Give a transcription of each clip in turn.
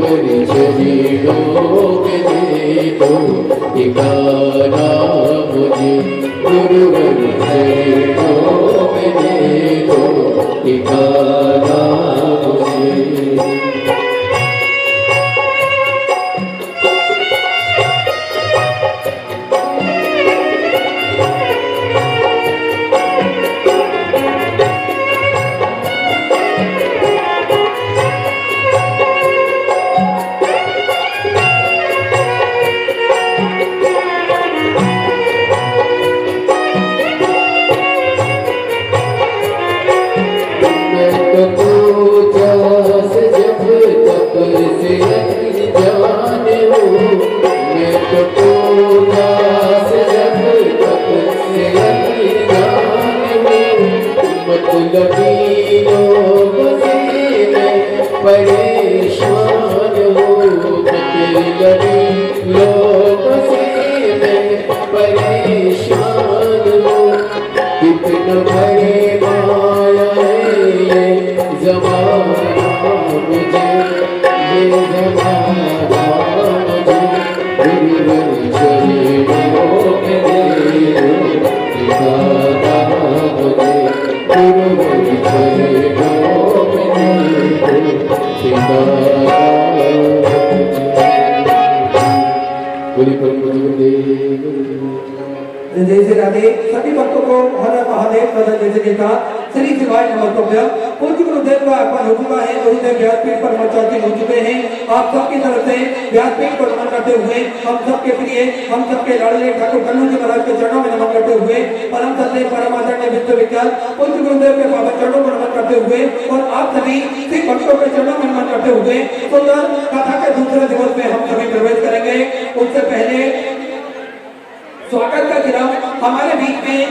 चरणों में दे दो ठिकाना मुझे, गुरुवर चरणों में दे दो ठिकाना मुझे। जय श्री राधे। सभी भक्तों को हर हर महादेव प्रधान जैसे के कहा श्री शिवाय नमस्तुभ्यं। पूज्य गुरुदेव का आगमन हो चुका है। गुरुदेव व्यासपीठ पर मंचासीन हो चुके हैं। आप सबकी तरफ से व्यासपीठ पर नमन करते हुए हम सबके प्रिय, हम सबके लाडले ठाकुर कन्हू जी महाराज के चरणों में नमन करते हुए परम सत्य परम आदरणीय विश्वविख्यात पूज्य गुरुदेव के पावन चरणों को नमन करते हुए और आप सभी सिख भक्तों के चरणों में नमन करते हुए सुंदर कथा के दूसरे दिवस में हम सभी प्रवेश करेंगे। उससे पहले स्वागत का क्रम हमारे बीच में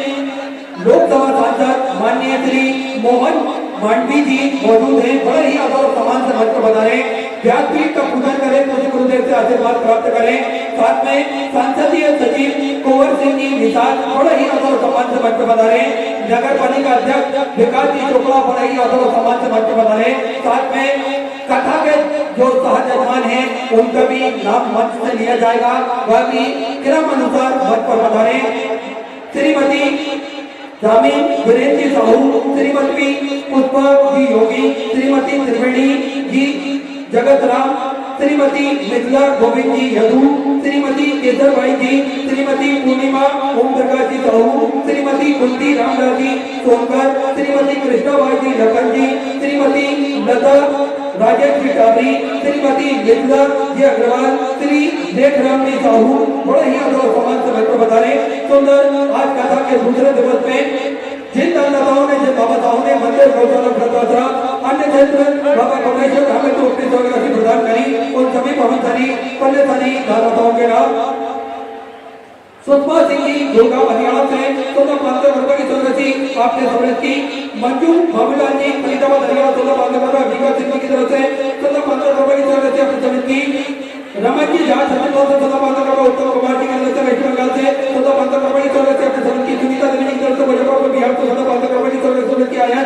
लोकसभा सांसद माननीय श्री मोहन मांडवी जी मौजूद हैं। बड़े ही आदर और सम्मान से मंच पर बधाएं, व्यासपीठ का पूजन करें, पूज्य गुरुदेव से आशीर्वाद प्राप्त करें। साथ में संसदीय सचिव कुंवर सिंह जी निषाद बड़े ही आदर और सम्मान से मंच पर बधाएं। नगर पालिका अध्यक्ष विकास जी चोपड़ा बड़े ही आदर और सम्मान से मंच पर बधाएं। साथ में कथा के जो सहजमान है उनका भी नाम मंच से लिया जाएगा, वह भी क्रम अनुसार मंच पर बधाएं। श्रीमती जामीन वीरेंद्र जी साहू, श्रीमती पुष्पा जी योगी, श्रीमती त्रिवेणी जी जगत राम, श्रीमती मिथिला गोविंद जी यदू, श्रीमती केसरबाई जी, श्रीमती पूर्णिमा ओम प्रकाश जी साहू, श्रीमती कुंती रामदास जी सोनकर, श्रीमती कृष्णाबाई जी लखन जी, श्रीमती लता राजेश जी टाबरी, श्रीमती मिथिला जी अग्रवाल, श्री लेखराम जी साहू बड़े ही आदर सम्मान से बच्चों बता रहे। सुंदर आज कथा के दूसरे दिवस में जिन दाताओं ने, जिन बाबाओं ने मंदिर गौशाला व्रतवस्त्र अन्य क्षेत्र बाबा कमलेश्वर हमें तो अपनी राशि प्रदान करी, उन सभी पवनधारी पुण्यशाली दाताओं के नाम सुषमा सिंह जी दुर्गा हरियाणा से 14,500 रुपए की राशि आपने समृद्ध की। मंजू बाबूलाल जी फरीदाबाद हरियाणा 14,500 रुपए, विकास सिंह की तरफ से 14,500 रुपए की राशि आपने समृद्ध की। रमन जी जहाँ 14,500 रुपए, उत्तम कुमार जी की तरफ से वेस्ट बंगाल से 14,500 रुपए की राशि आपने समृद्ध की। सुनीता देवी की तरफ से मुजफ्फरपुर बिहार से 14,500 रुपए की राशि की आया।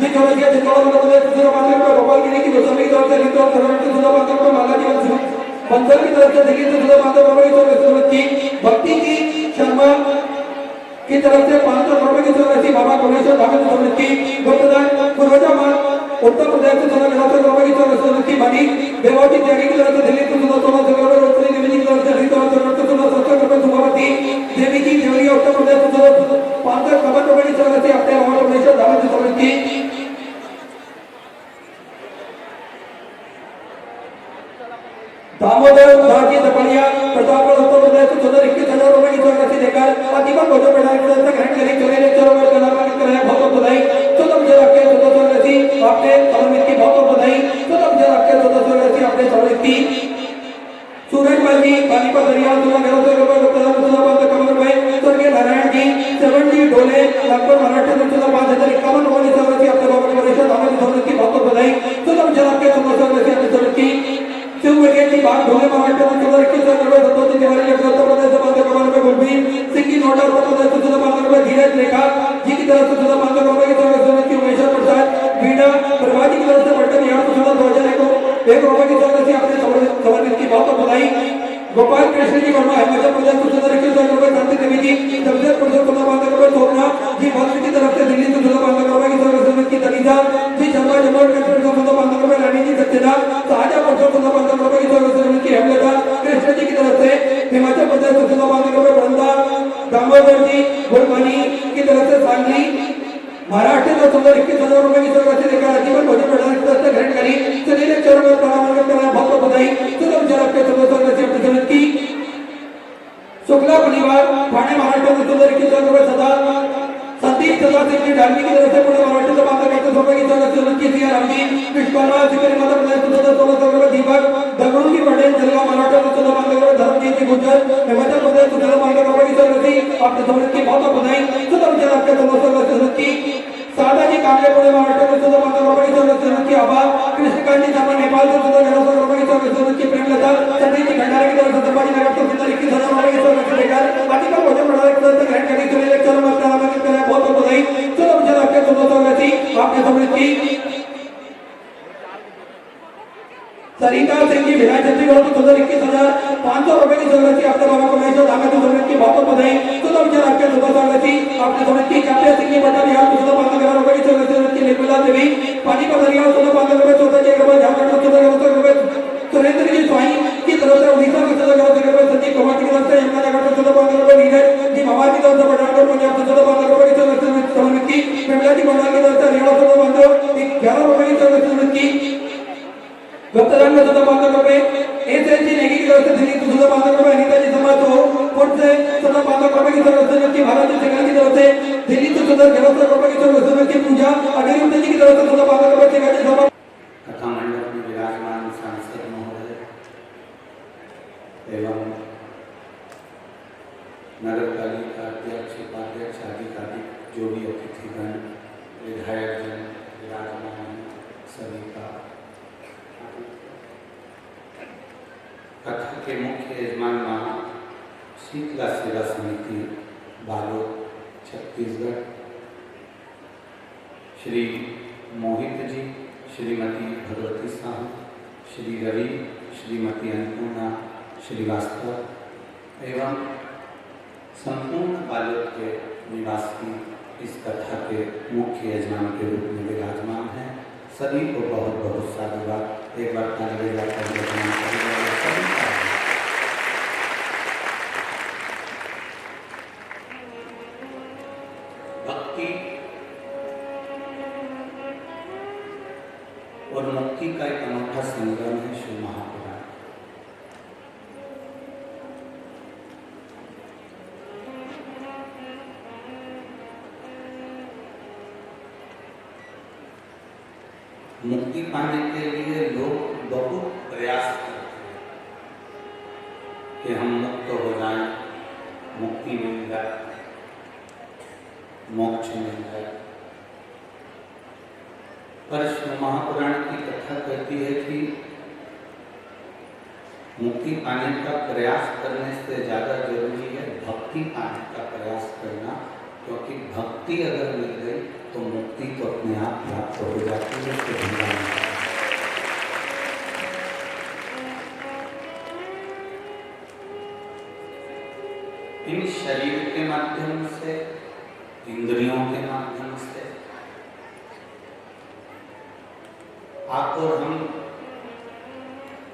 जी चौरसिया चित्तौड़ मध्य प्रदेश 14,500 रुपए, गोपाल गिरी की गोस्वामी की तरफ से रितु 14,500 रुपए, बालाजी बंसल की तरफ से दिल्ली से 14,500 रुपए की राशि की। भक्ति की शर्मा की तरफ से 500 रुपए की राशि बाबा कमलेश्वर धाम समृद्ध की। गुप्तदान पूर्वजा मान उत्तर प्रदेश से 14,000 रुपए की राशि की। मनी देवावती त्यागी की तरफ से दिल्ली से 16,000 रुपए, रोशनी देवी की तरफ से हरिद्वार से 16,000 रुपए, सुभावती देवी जी देवरिया उत्तर प्रदेश से 550 रुपए की राशि अपने बाबा कमलेश्वर धाम समृद्ध की। दामोदर दास जी दपड़िया प्रतापगढ़ उत्तर प्रदेश से 21,000 रुपए की राशि देकर आजीवन भोजन प्रदान ग्रहण करें। चौरे चौरावर का नाम कराया, बहुत बधाई। 14,000 आपके 1400 राशि आपने समर्पित की, बहुत बधाई। 14,000 आपके 1400 राशि आपने समर्पित की। सूरजमल जी पानीपत हरियाणा 16,000 रुपए, 14,000 कमर रुपए। स्वर्गीय नारायण जी 7 जी डोले नागपुर महाराष्ट्र से कृष्ण जी वर्मा हिमाचल प्रदेश को 1421 रुपए, शांति देवी जी जमशेदपुर से 14 रुपए, सोमना जी भक्ति की तरफ से दिल्ली से 14 रुपए की सर्विस की तरीजा जी शर्मा जम्मू कश्मीर से 14 रुपए, रानी जी सक्सेना शाहजहांपुर से 14 रुपए की सर्विस की हेमलता कृष्ण जी की तरफ से हिमाचल प्रदेश से 14 रुपए, वृंदा दामोदर जी गुरबानी की तरफ से सांगली महाराष्ट्र में 14,21,000 रुपए की सर्विस लेकर आजीवन भोजन प्रदान से ग्रहण करी चलिए लेक्चर में परामर्श करना बहुत बधाई सुलभ जल आपके सर्विस की शुक्ला परिवार ठाणे महाराष्ट्र में 14,21,000 रुपए, सदा संदीप सदा सिंह जी डालमी की तरफ से पूरे महाराष्ट्र से 5 रुपए की सर्विस की सिया राम जी विश्वकर्मा सिकरी मध्य प्रदेश से 16 रुपए, दीपक दगड़ू की पटेल जलगांव महाराष्ट्र में 14 रुपए, धर्मजीत जी गुर्जर हिमाचल प्रदेश से 14 रुपए की सर्विस आपके सर्विस की बहुत बधाई सुलभ जल आपके सर्विस की सादा जी कामले पुणे महाराष्ट्र में 14 रुपए की सर्विस की आभार कृष्णकांत जी शर्मा नेपाल से 14 रुपए की सर्विस की प्रेमलता चंद्री जी भंडारी की तरफ से संभाजी नगर से 21,000 रुपए की सर्विस लेकर आजीवन भोजन प्रदान से ग्रहण करी चलिए लेक्चर में परामर्श करना बहुत बधाई सुलभ जल आपके सर्विस आपके सर्विस की सरिता सिंह जी भिलाई छत्तीसगढ़ को 21,500 रुपए की सर्विस की आपके बाबा को महेश्वर धागा की सर्विस की बहुत बधाई सुलभ जल आपके सर्विस आपने सर्विस की काफी सिंह जी बटा बिहार को 15,000 रुपए की सर्विस की निर्मला देवी पानीपत हरियाणा 15,000 रुपए, चौथा जी अग्रवाल झारखंड 14,000 रुपए, सुरेंद्र जी स्वाई की तरफ से उड़ीसा में 14,000 रुपए, संजीव कुमार की तरफ से यमुनानगर से 14,000 रुपए, नीरज जी मवार की तरफ से पठानकोट पंजाब से 14,000 रुपए की सर्विस की विमला जी बंगाल की तरफ से हरियाणा 11 रुपए की सर्विस की गुप्तरान में 14,000 रुपए, एसएल जी नेगी की तरफ से दिल्ली को 14,000 रुपए, अनीता जी समाज तो पुट से 14,000 रुपए की सर्विस की भारत जी सिंगल की तरफ से दिल्ली से 11,000 रुपए की सर्विस की पूजा अनिरुद्ध जी की तरफ से 14,000 रुपए सिंगल जी समाज कथा मंडप में विराजमान सांसद महोदय एवं नगर पालिका अध्यक्ष उपाध्यक्ष आदि जो भी अतिथिगण विधायक जन विराजमान सभी का कथा के मुख्य यजमान मां शीतला सेवा समिति बालोद छत्तीसगढ़ श्री मोहित जी, श्रीमती भगवती साहू, श्री रवि, श्रीमती अन्नपूर्णा श्रीवास्तव एवं संपूर्ण बालोद के निवासी इस कथा के मुख्य यजमान के रूप में विराजमान हैं। सभी को बहुत बहुत साधुवाद। एक बार ताली बजाकर भक्ति और मुक्ति का एक अनोखा संगम है शिव महापुराण। मुक्ति पाने के लिए लोग बहुत प्रयास करते हैं कि हम मुक्त हो जाएं, मुक्ति मिल जाए, मोक्ष मिल जाए। पर शिव महापुराण की कथा कहती है कि मुक्ति पाने का प्रयास करने से ज्यादा जरूरी है भक्ति पाने का प्रयास करना, क्योंकि भक्ति अगर मिल गई तो मुक्ति तो अपने आप प्राप्त हो जाती है। उसके भंडार इन शरीर के माध्यम से, इंद्रियों के माध्यम से आप और हम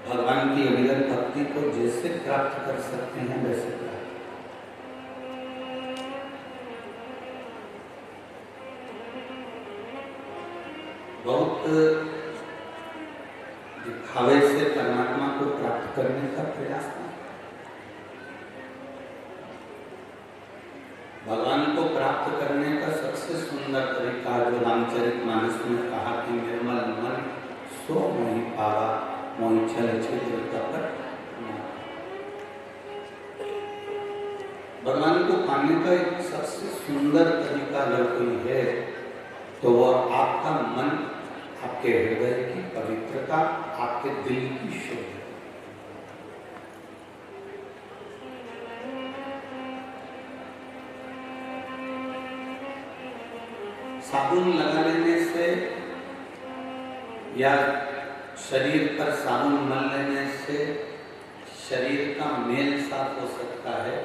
भगवान की अविरल भक्ति को जैसे प्राप्त कर सकते हैं वैसे प्राप्त। बहुत दिखावे से परमात्मा को प्राप्त करने का प्रयास नहीं। भगवान को प्राप्त करने का सबसे सुंदर तरीका जो रामचरितमानस में कहा कि निर्मल मन सो मोहि पावा, मोहि छल छिद्र कपट। भगवान को पाने का एक सबसे सुंदर तरीका अगर कोई है तो वह आपका मन, आपके हृदय की पवित्रता, आपके दिल की शुद्धि। साबुन लगा लेने से या शरीर पर साबुन मल लेने से शरीर का मेल साफ हो सकता है,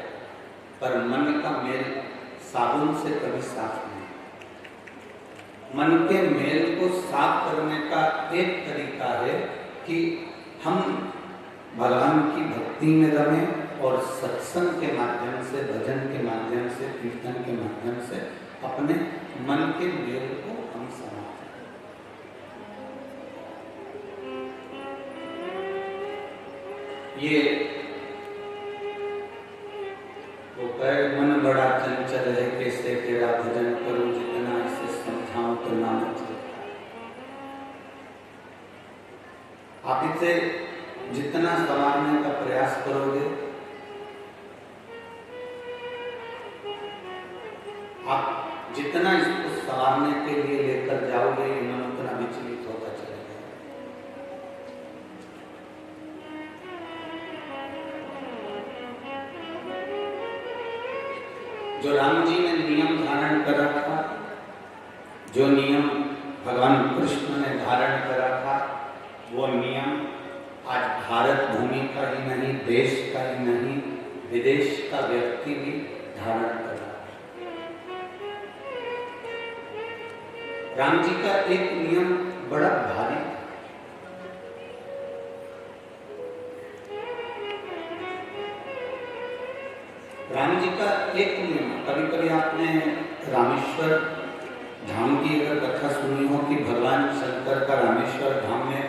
पर मन का मेल साबुन से कभी साफ नहीं। मन के मेल को साफ करने का एक तरीका है कि हम भगवान की भक्ति में रमें और सत्संग के माध्यम से, भजन के माध्यम से, कीर्तन के माध्यम से अपने मन के मेल को हम समाप्त करें। ये वो कहे मन बड़ा चंचल है, कैसे तेरा भजन करूं, जितना इसे समझाऊं तो ना चलता। आप इसे जितना संवारने का प्रयास करोगे, आप जितना इसको संवारने के लिए लेकर जाओगे, ये मन उतना विचलित होता चलेगा। जो राम जी ने नियम धारण करा था, जो नियम भगवान कृष्ण ने धारण करा था, वो नियम आज भारत भूमि का ही नहीं, देश का ही नहीं, विदेश का व्यक्ति भी धारण करा। राम जी का एक नियम बड़ा भारी था। राम जी का एक नियम, कभी कभी आपने रामेश्वर धाम की अगर कथा सुनी हो कि भगवान शंकर का रामेश्वर धाम में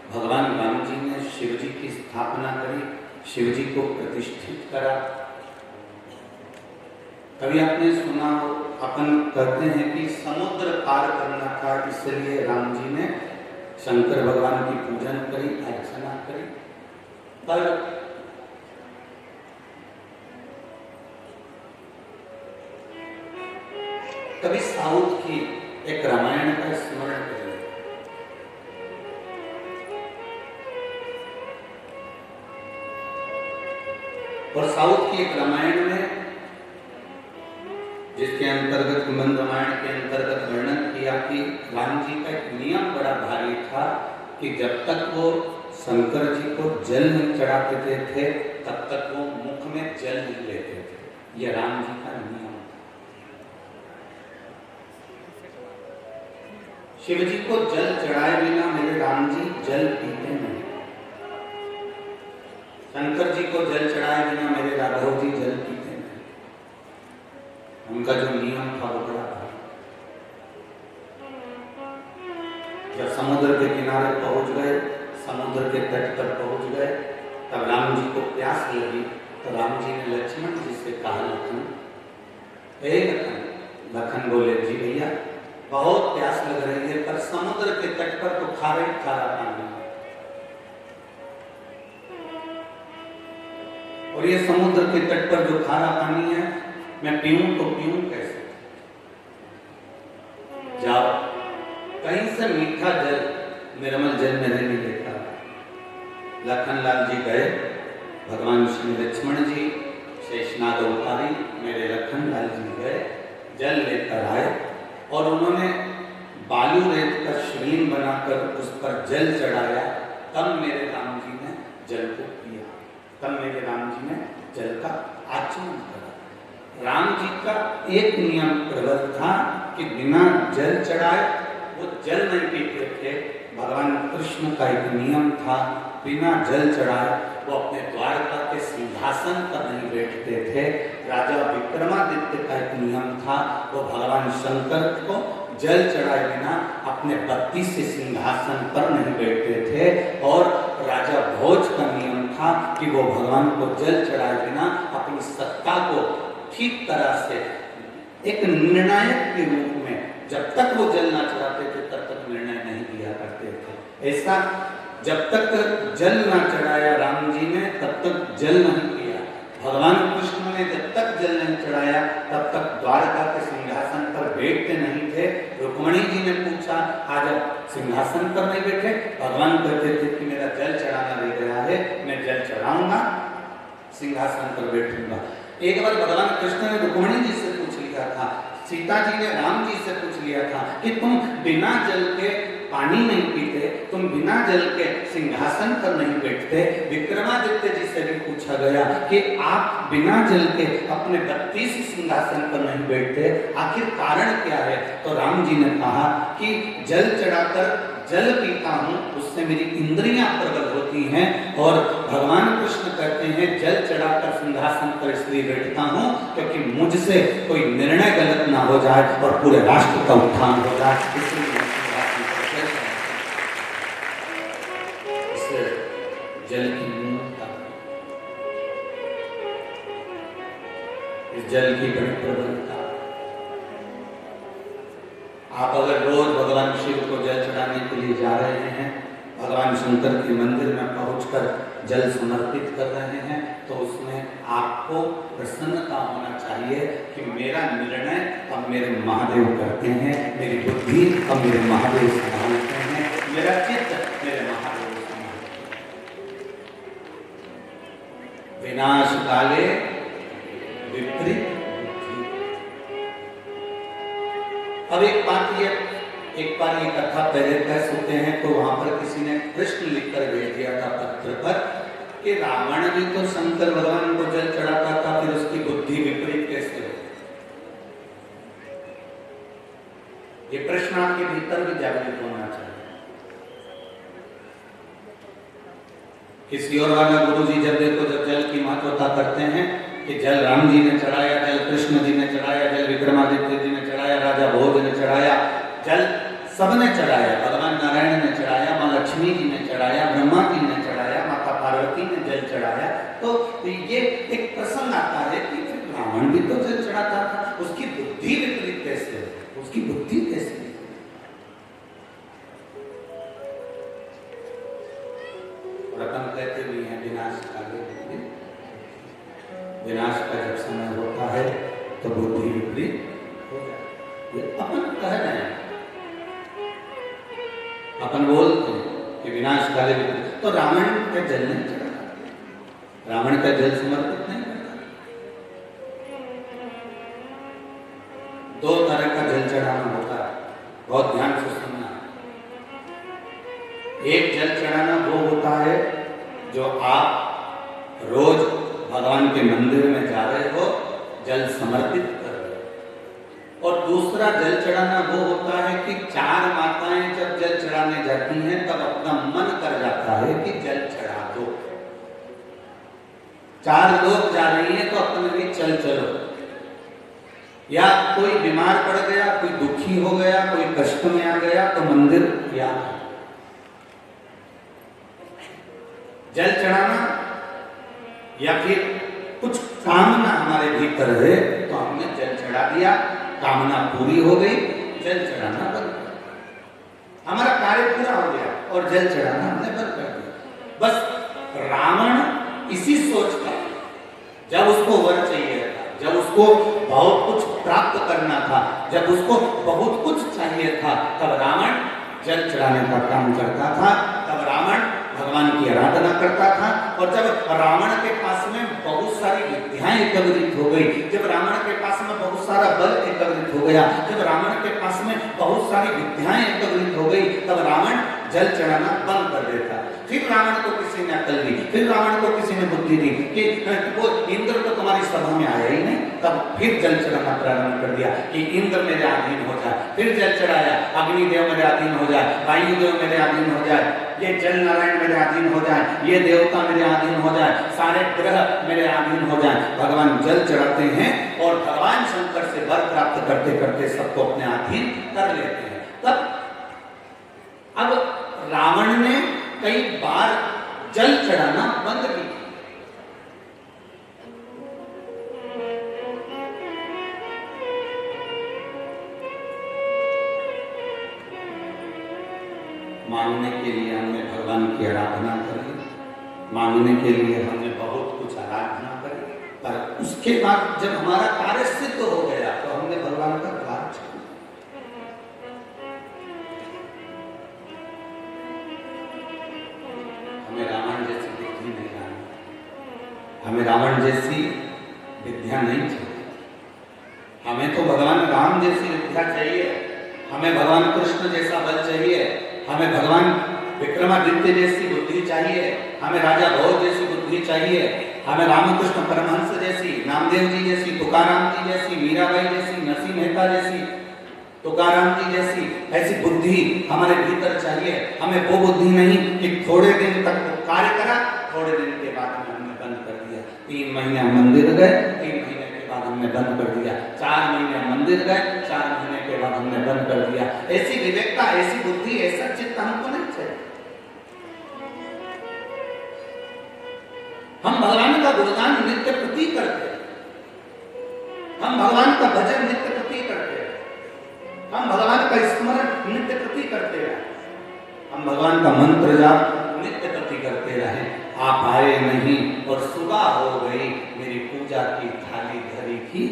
भगवान राम जी ने शिव जी की स्थापना करी, शिव जी को प्रतिष्ठित करा। कभी आपने सुना हो, अपन कहते हैं कि समुद्र पार करना था, इसलिए राम जी ने शंकर भगवान की पूजन करी, अर्चना करी। पर कभी साउथ की एक रामायण का स्मरण करिए। और साउथ की एक रामायण में, जिसके अंतर्गत कुंभन रामायण के अंतर्गत वर्णन किया कि राम जी का एक नियम बड़ा भारी था कि जब तक वो शंकर जी को जल नहीं चढ़ाते थे, तब तक वो मुख में जल नहीं लेते थे। यह राम जी का नियम। शिव जी को जल चढ़ाए बिना मेरे राम जी जल पीते नहीं। शंकर जी को जल चढ़ाए बिना मेरे राघव जी जल पीते नहीं। उनका जो नियम था वो बड़ा था। जब समुद्र के किनारे पहुंच गए, समुद्र के तट पर पहुंच गए, तब राम जी को प्यास लगी तो राम जी ने लक्ष्मण जी से कहा, लखन, हे लखन। लखन बोले, जी भैया बहुत प्यास लग रही है, पर समुद्र के तट पर तो खारा पानी है, और ये समुद्र के तट पर जो खारा पानी है, मैं पीऊं तो पीऊं कैसे? जाओ कहीं से मीठा जल, निर्मल जल मेरे लिए लेकर। लखन लाल जी गए, भगवान श्री लक्ष्मण जी शेषनाग अवतारी मेरे लखन लाल जी गए, जल लेकर आए और उन्होंने बालू रेत का शिवलिंग बनाकर उस पर जल चढ़ाया। तब मेरे राम जी ने जल को पिया, तब मेरे राम जी ने जल का आचमन करा। राम जी का एक नियम प्रबल था कि बिना जल चढ़ाए वो जल नहीं पीते थे। भगवान कृष्ण का एक नियम था, बिना जल चढ़ाए वो अपने द्वारका के सिंहासन पर नहीं बैठते थे। राजा विक्रमादित्य का एक नियम था, वो भगवान शंकर को जल चढ़ाए बिना अपने 32 सिंहासन पर नहीं बैठते थे। और राजा भोज का नियम था कि वो भगवान को जल चढ़ाए बिना अपनी सत्ता को ठीक तरह से एक निर्णायक के रूप में, जब तक वो जल ना चढ़ाते थे तब तक निर्णय नहीं दिया करते थे। ऐसा जब तक जल ना चढ़ाया राम जी ने, तब तक जल नहीं पिया। भगवान कृष्ण ने जब तक जल नहीं चढ़ाया तब तक द्वारका के सिंहासन पर बैठते नहीं थे। रुक्मणी जी ने पूछा, आज आप सिंहासन पर नहीं बैठे? भगवान कहते थे कि मेरा जल चढ़ाना रह गया है, मैं जल चढ़ाऊंगा, सिंहासन पर बैठूंगा। एक बार भगवान कृष्ण ने रुक्मणी जी से पूछ लिया था, सीता जी ने राम जी से पूछ लिया था कि तुम बिना जल के पानी नहीं पीते, तुम बिना जल के सिंहासन पर नहीं बैठते। विक्रमादित्य जी से भी पूछा गया कि आप बिना जल के अपने 32 सिंहासन पर नहीं बैठते, आखिर कारण क्या है? तो राम जी ने कहा कि जल चढ़ाकर जल पीता हूँ, उससे मेरी इंद्रियां प्रबल होती हैं, और भगवान कृष्ण कहते हैं जल चढ़ाकर सिंहासन पर इसलिए बैठता हूँ क्योंकि मुझसे कोई निर्णय गलत ना हो जाए और पूरे राष्ट्र का उत्थान हो जाए, इसलिए मैं सिंहासन पर बैठता हूं। इससे जल की मूलता, इस जल की बड़ी प्रबलता। आप अगर रोज भगवान शिव को जल चढ़ाने के लिए जा रहे हैं, भगवान शंकर के मंदिर में पहुंचकर जल समर्पित कर रहे हैं, तो उसमें आपको प्रसन्नता होना चाहिए कि मेरा निर्णय अब मेरे महादेव करते हैं, मेरी बुद्धि अब मेरे महादेव संभालते हैं, मेरा चित्त मेरे महादेव संभालते हैं। विनाश काले विपरीत। अब एक बार ये कथा पहले कह सकते हैं, तो वहां पर किसी ने प्रश्न लिखकर भेज दिया था पत्र पर कि रावण भी तो शंकर भगवान को जल चढ़ाता था, फिर उसकी बुद्धि विपरीत कैसे हो? ये प्रश्न आपके भीतर भी जागृत होना चाहिए। किसी और वाला गुरु जी जब देखो जब जल की महत्वता करते हैं कि जल राम जी ने चढ़ाया, जल कृष्ण जी ने चढ़ाया, जल विक्रमादित्य जी ने चढ़ाया, राजा भोज ने चढ़ाया, जल सबने चढ़ाया, भगवान नारायण ने चढ़ाया, माँ लक्ष्मी जी ने चढ़ाया, ब्रह्मा जी ने चढ़ाया, माता पार्वती ने जल चढ़ाया। तो ये एक प्रसंग आता है कि फिर रावण भी तो जल चढ़ाता था, उसकी बुद्धि विपरीत कैसे है? उसकी बुद्धि कैसे है? और अपन कहते भी हैं विनाश काले विपरीत। विनाश का जब समय होता है तो बुद्धि विपरीत हो जाती है। अपन कह रहे हैं, अपन बोलते हैं कि विनाश काले विपरीत, तो रावण का जल नहीं चढ़ाता, रावण का जल समर्पित नहीं करता। दो तरह का जल चढ़ाना होता है, बहुत ध्यान से सुनना। एक जल चढ़ाना वो होता है जो आप रोज भगवान के मंदिर में जा रहे हो, जल समर्पित कर रहे हो। और दूसरा जल चढ़ाना वो होता है कि चार माताएं जब जल चढ़ाने जाती हैं तब अपना मन कर जाता है कि जल चढ़ा दो। चार लोग जा रही हैं तो अपने भी चल चलो, या कोई बीमार पड़ गया, कोई दुखी हो गया, कोई कष्ट में आ गया तो मंदिर या जल चढ़ाना, या फिर कुछ कामना हमारे भीतर है तो हमने जल चढ़ा दिया, कामना पूरी हो गई, जल चढ़ाना बंद कर दिया, हमारा कार्य पूरा हो गया और जल चढ़ाना हमने बंद कर दिया। बस रावण इसी सोच का, जब उसको वर चाहिए था, जब उसको बहुत कुछ प्राप्त करना था, जब उसको बहुत कुछ चाहिए था, तब रावण जल चढ़ाने का काम करता था, तब रावण भगवान की आराधना करता था। और जब रावण के पास में बहुत सारी विद्याएं एकत्रित हो गई, जब रावण के पास में बहुत सारा बल एकत्रित हो गया, जब रावण के पास में बहुत सारी विद्याएं एकत्रित हो गई, तब रावण जल चढ़ाना बंद कर देता। फिर रावण को किसी ने अकल दी, फिर रावण को किसी ने बुद्धि दी कि वो इंद्र तो तुम्हारी सभा में आया ही नहीं, तब फिर जल चढ़ाना प्रारंभ कर दिया कि इंद्र मेरे अधीन हो जाए। फिर जल चढ़ाया, अग्निदेव मेरे अधीन हो जाए, वायुदेव मेरे अधीन हो जाए, ये जल नारायण मेरे अधीन हो जाए, ये देवता मेरे अधीन हो जाए, सारे ग्रह मेरे अधीन हो जाए। भगवान जल चढ़ाते हैं और भगवान शंकर से वर प्राप्त करते करते सबको अपने अधीन कर लेते हैं। तब अब रावण ने कई बार जल चढ़ाना बंद किया। मानने के लिए हमने भगवान की आराधना करी, मानने के लिए हमने बहुत कुछ आराधना करी, पर उसके बाद जब हमारा कार्य सिद्ध हो गया तो हमने भगवान का द्वार छोड़ा। हमें रावण जैसी बुद्धि नहीं लानी, हमें रावण जैसी विद्या नहीं चाहिए, हमें तो भगवान राम जैसी विद्या चाहिए। हमें भगवान कृष्ण जैसा बल चाहिए, हमें भगवान विक्रमादित्य जैसी बुद्धि चाहिए, हमें राजा भोज जैसी बुद्धि चाहिए, हमें रामकृष्ण परमहंस जैसी, नामदेव जी जैसी, तुकाराम जी जैसी, मीराबाई जैसी, नरसिंह मेहता जैसी, तुकाराम जी जैसी ऐसी बुद्धि हमारे भीतर चाहिए। हमें वो बुद्धि नहीं कि थोड़े दिन तक वो कार्य करा, थोड़े दिन के बाद हमने बंद कर दिया। 3 महीने हम मंदिर गए, 3 महीने के बाद हमने बंद कर दिया। 4 महीने हम मंदिर गए, 4 महीने के बाद हमने बंद कर दिया। ऐसी विवेकता, ऐसी बुद्धि, ऐसा चित्त हमको नहीं चाहिए। हम भगवान का गुणगान नित्य प्रति करते हैं, हम भगवान का भजन नित्य प्रति करते हैं, हम भगवान का स्मरण नित्य प्रति करते हैं, हम भगवान का मंत्र जाप नित्य प्रति करते रहे। आप आए नहीं और सुबह हो गई, मेरी पूजा की थाली धरी की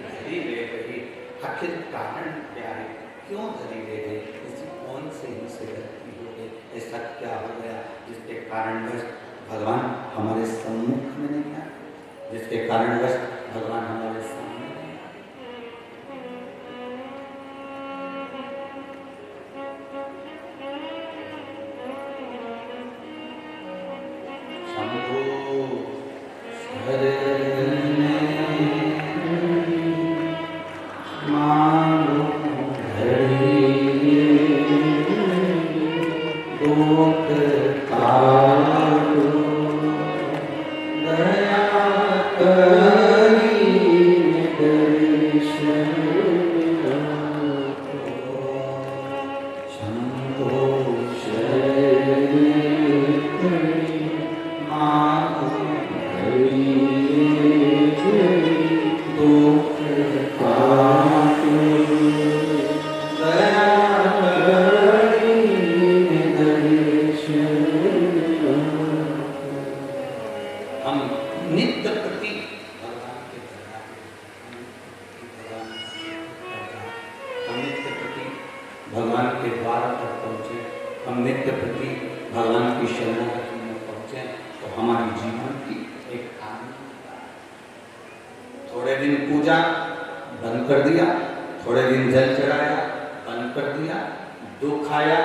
धरी ले गई। आखिर कारण क्या है, क्यों धरी ले गई? इसी कौन से हिस्से गलती हो गई? ऐसा क्या हो गया जिसके कारणवश भगवान हमारे सम्मुख में नहीं आए, जिसके कारणवश भगवान हमारे सामने नहीं आए? शंभो शरणे मानो धरी दुख तारो दया करी दर्शन शंभो शरणे मानो धरी दुख तारो दया करी दर्शन। हम नित्य प्रति भगवान के हम नित्य प्रति भगवान के द्वार पर पहुंचे, हम नित्य प्रति भगवान की शरणागति में पहुंचे तो हमारे जीवन की एक आनंद। थोड़े दिन पूजा बंद कर दिया, थोड़े दिन जल चढ़ाया बंद कर दिया, दुख आया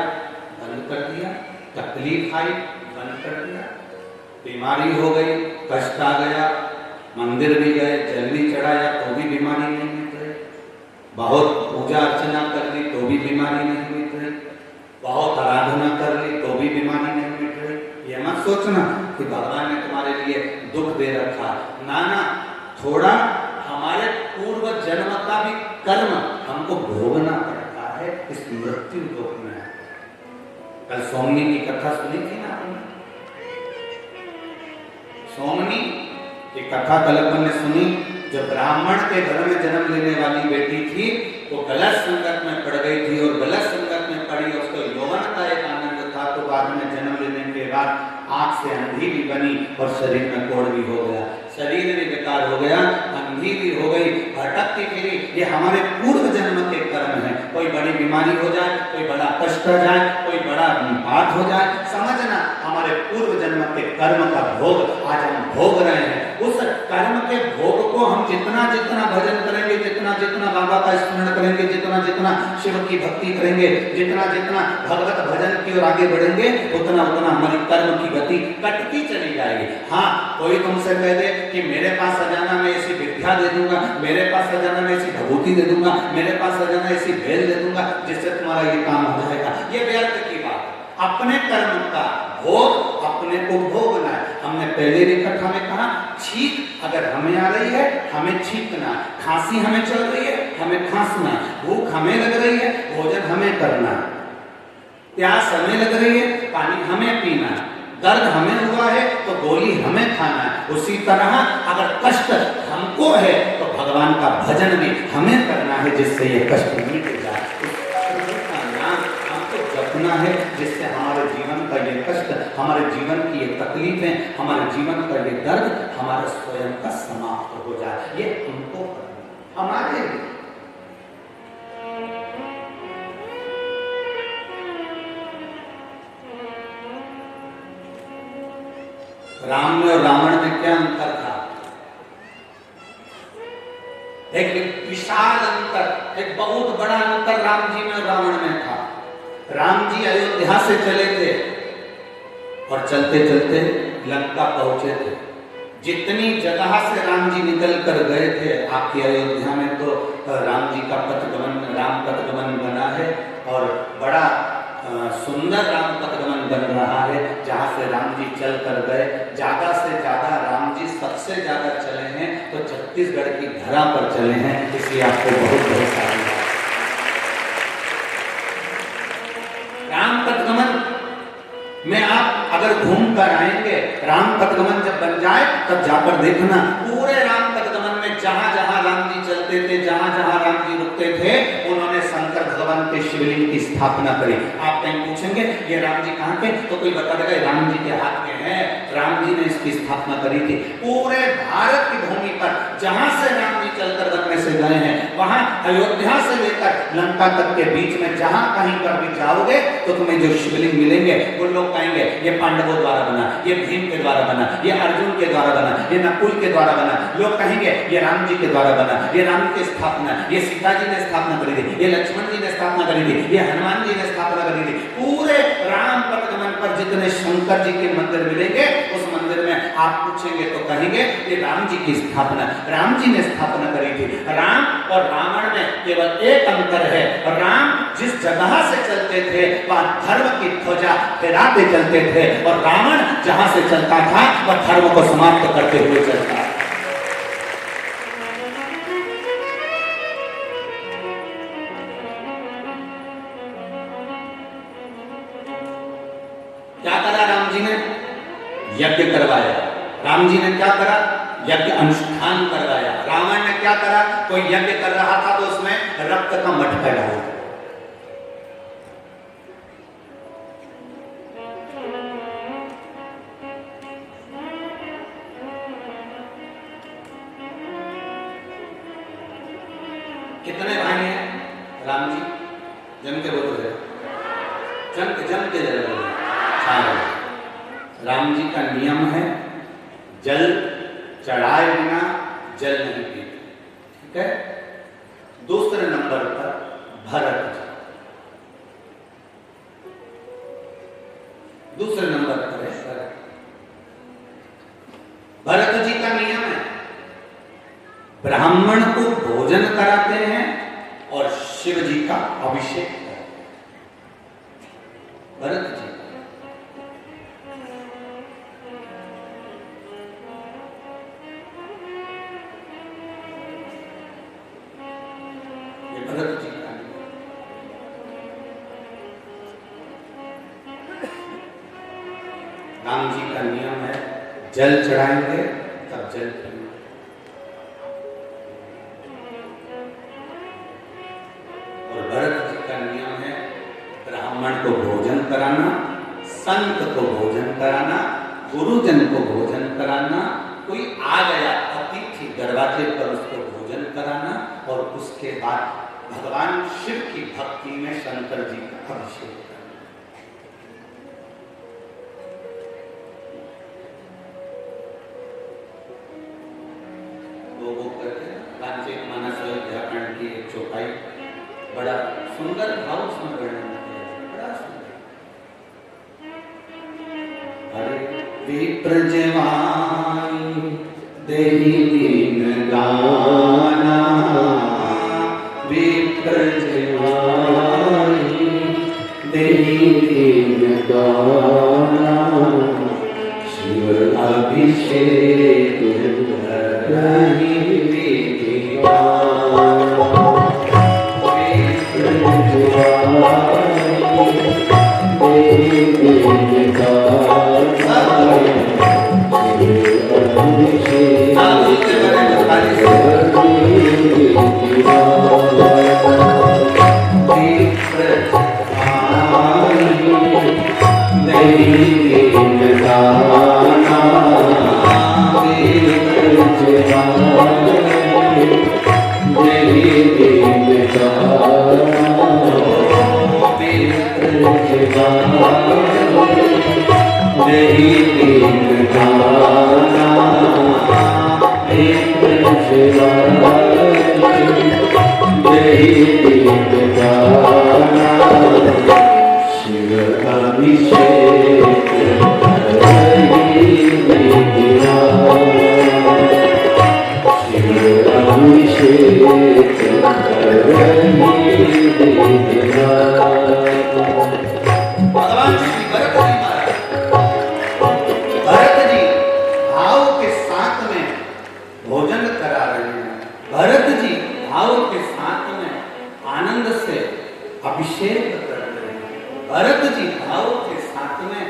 बंद कर दिया, तकलीफ आई बंद कर दिया, बीमारी हो गई, कष्ट आ गया, मंदिर भी गए, जल भी चढ़ाया तो भी बीमारी नहीं मिट रही, बहुत पूजा अर्चना कर ली तो भी बीमारी नहीं मिट रही, बहुत आराधना कर ली तो भी बीमारी नहीं मिट रही। ये मत सोचना कि भगवान ने तुम्हारे लिए दुख दे रखा, ना ना, थोड़ा हमारे पूर्व जन्म का भी कर्म हमको भोगना पड़ता है इस मृत्यु लोक में। कल सोमनी की कथा सुनी थी ना आपने? सोमनी की कथा कल अपन ने सुनी। जो ब्राह्मण के घर में जन्म लेने वाली बेटी थी वो गलत संगत में पड़ गई थी और गलत संगत में पड़ी, उसको यौवन का एक आनंद था, तो बाद में जन्म लेने के बाद आंख से अंधी भी बनी और शरीर में कोढ़ भी हो गया, शरीर भी बेकार हो गया, अंधी भी हो गई, भटकती फिरी। ये हमारे पूर्व जन्म के कर्म है। कोई बड़ी बीमारी हो जाए, कोई बड़ा कष्ट हो जाए, कोई बड़ा बात हो जाए, समझना हमारे पूर्व जन्म के कर्म का भोग आज हम भोग रहे हैं। उस कर्म के भोग को हम जितना जितना भजन करेंगे, जितना जितना बाबा का स्मरण करेंगे, जितना जितना शिव की भक्ति करेंगे, जितना जितना भगवत भजन की ओर आगे बढ़ेंगे, उतना उतना हमारी कर्म की गति कटती चली जाएगी। हाँ, कोई तुमसे कह दे कि मेरे पास सजाना मैं ऐसी विद्या दे दूंगा, मेरे पास सजाना मैं ऐसी भभूति दे दूंगा, मेरे पास सजाना ऐसी बेल दे दूंगा जिससे तुम्हारा ये काम हो जाएगा, ये व्यर्थ की बात। अपने कर्म का भोग अपने को भोगना है। हमने पहले भी कथा में कहा, छींक अगर हमें आ रही है हमें छींकना, खांसी हमें चल रही है हमें खांसना, भूख हमें लग रही है भोजन हमें करना, प्यास हमें लग रही है पानी हमें पीना, दर्द हमें हुआ है तो गोली हमें खाना है। उसी तरह अगर कष्ट हमको है तो भगवान का भजन भी हमें करना है जिससे ये कष्ट मिट जाए। उसका नाम हमको जपना है जिससे हमारे जीवन का ये कष्ट, हमारे जीवन की ये तकलीफें, हमारे जीवन का ये दर्द हमारे स्वयं का समाप्त हो जाए। ये हमको हमारे राम में और रावण में क्या अंतर था? एक विशाल अंतर एक बहुत बड़ा अंतर राम जी में और रावण में था। राम जी अयोध्या से चले थे और चलते चलते लंका पहुंचे थे। जितनी जगह से राम जी निकल कर गए थे, आपकी अयोध्या में तो राम जी का पथगमन, राम पथगमन बना है और बड़ा सुंदर राम पथगमन बन रहा है, जहाँ से राम जी चल कर गए। ज्यादा से ज्यादा राम जी सबसे ज्यादा चले हैं तो छत्तीसगढ़ की धरा पर चले हैं, इसलिए आपको बहुत बहुत साधुवाद। राम पथगमन में आप अगर घूम कर आएंगे, राम पथगमन जब बन जाए तब जाकर देखना, पूरे राम पथगमन में जहां जहां राम जी चलते थे, जहां जहां राम जी रुकते थे, उन्होंने शंकर भगवान के शिवलिंग की स्थापना करी। आप कहीं पूछेंगे ये राम जी कहाँ के, तो कोई बता देगा राम जी के हाथ में है, राम जी ने इसकी स्थापना करी थी। पूरे भारत की भूमि पर जहां से राम जी चलकर वन में से गए हैं, वहां अयोध्या से लेकर लंका तक के बीच में जहां कहीं पर भी जाओगे तो तुम्हें जो शिवलिंग मिलेंगे वो लोग कहेंगे ये पांडवों द्वारा बना, ये भीम के द्वारा बना, ये अर्जुन के द्वारा बना, ये नकुल के द्वारा बना। लोग कहेंगे ये राम जी के द्वारा बना, ये राम की स्थापना, ये सीता जी ने स्थापना करी थी, ये लक्ष्मण जी ने स्थापना करी थी, ये हनुमान जी ने स्थापना करी थी। पूरे राम पथगमन पर जितने शंकर जी के मंदिर मिलेंगे, उस मंदिर में आप पूछेंगे तो कहेंगे ये राम जी की स्थापना, राम जी ने स्थापना करी थी। राम और रावण में केवल एक अंतर है, राम जिस जगह से चलते थे वह धर्म की ध्वजा फहराते चलते थे और रावण जहां से चलता था वह धर्म को समाप्त करते हुए चलता। क्या करा राम जी ने? यज्ञ करवाया। राम जी ने क्या करा? यज्ञ अनुष्ठान करवाया। रावण ने क्या करा? कोई यज्ञ कर रहा था तो उसमें रक्त का मटका डाला। कितने भाई हैं राम जी? जम के बोलो थे, जम के जरा बोलो। राम जी का नियम है जल चढ़ाए बिना जल नहीं पीते, ठीक है। दूसरे नंबर पर भरत जी, दूसरे नंबर पर है भरत जी का नियम है ब्राह्मण को भोजन कराते हैं और शिव जी का अभिषेक करते हैं। भरत जी भरत जी का राम जी का नियम है जल चढ़ाएंगे तब जल पीएंगे। और भरत जी का नियम है ब्राह्मण को भोजन कराना, संत को भोजन कराना, गुरुजन को भोजन कराना। कोई आ गया अतिथि दरवाजे पर उसको भोजन कराना और उसके बाद भगवान शिव की भक्ति में शंकर जी का अभिषेक करना। वो करके रामचरित मानस अयोध्याकांड की एक चौपाई बड़ा सुंदर भाव उसमें वर्णन किया है, बड़ा सुंदर। अरे विप्र जवानी देहि दीन गाना, विप्र जवानी देहि दीन गाना, शिव अभिषेक धरहि Shiva जय दीन गाना शिव अभिषेक करहि मीरा शिव अभिषेक करहि मीरा। भगवान श्री भरत जी महाराज, भरत जी भाव के साथ में भोजन करा रहे हैं। भरत जी भाव के साथ में आनंद से अभिषेक कर रहे हैं। भरत जी भाव के साथ में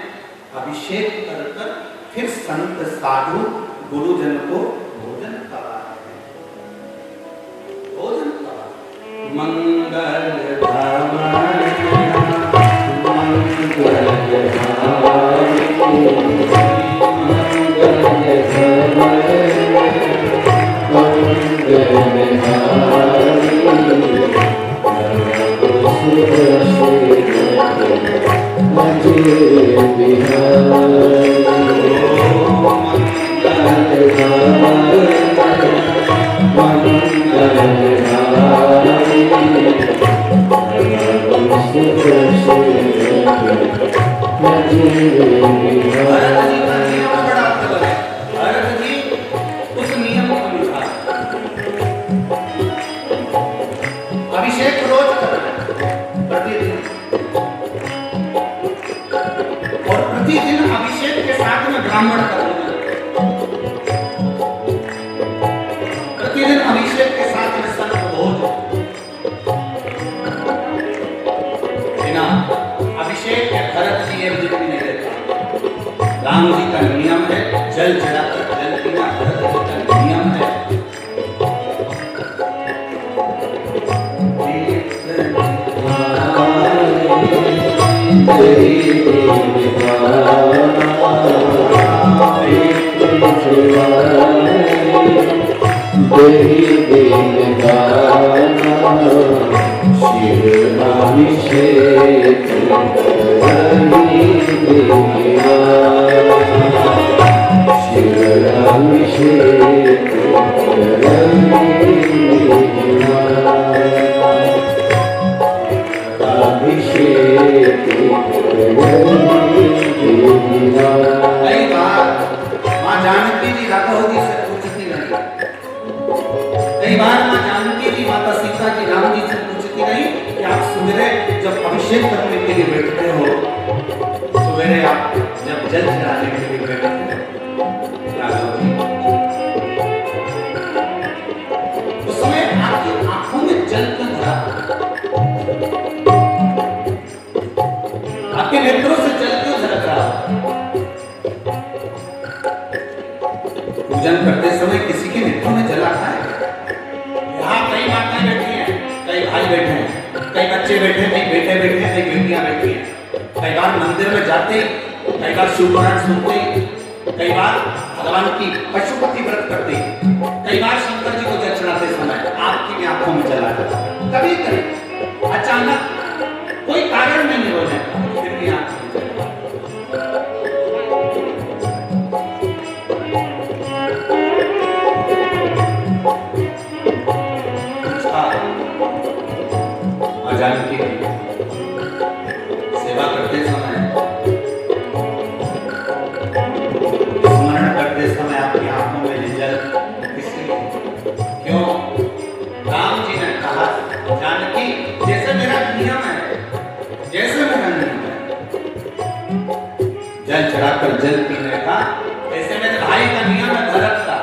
अभिषेक कर कर फिर संत साधु गुरुजन को भोजन करा रहे हैं। भोजन करा मंगल अभिषेक रोज करना प्रतिदिन, और प्रतिदिन अभिषेक के साथ में ब्राह्मण करना। प्रतिदिन अभिषेक के साथ में संत भोज। बिना अभिषेक के भरत जी एक दिन भी नहीं रहता। राम जी का नियम है जल चढ़ाकर जल पीना, भरत जी का नियम है। शिव अभिषेक करहि मीरा शिव अभिषेक करहि मीरा अभिषेक करहि मीरा। कई बार मां जानकी जी राघव जी से पूछती रही। कई बार मां जानकी जी माता सीता जी राम जी से पूछती रही कि आप सवेरे जब अभिषेक करने के लिए बैठते हो, सवेरे आप जब जल चढ़ाने के लिए बैठते हो राघव जी, उस समय आपकी आंखों में जल क्यों भरा? आपके नेत्रों से जल क्यों झलक रहा? पूजन करते समय किसी के नेत्रों में जल आता है? यहाँ कई माताएं बैठी हैं, कई भाई बैठे हैं, कई बच्चे बैठे हैं, कई बेटे बैठे हैं, कई बेटियां बैठी हैं। कई बार मंदिर में जाते ही, कई बार शिव पुराण सुनते ही, कई बार भगवान की पशुपति व्रत करते ही, कई बार शंकर जी को जल चढ़ाते समय आपकी भी आंखों में जल आता है। कभी कभी अचानक कोई कारण नहीं हो जाता, फिर भी आंखों में जल आता है। जानकी सेवा करते समय, स्मरण करते समय आपकी आंखों में जल इसलिए क्यों? राम जी ने कहा जानकी जैसे मेरा नियम है, जैसे मेरा नियम है जल चढ़ाकर जल पीने का, ऐसे मेरे भाई का नियम है भरत का।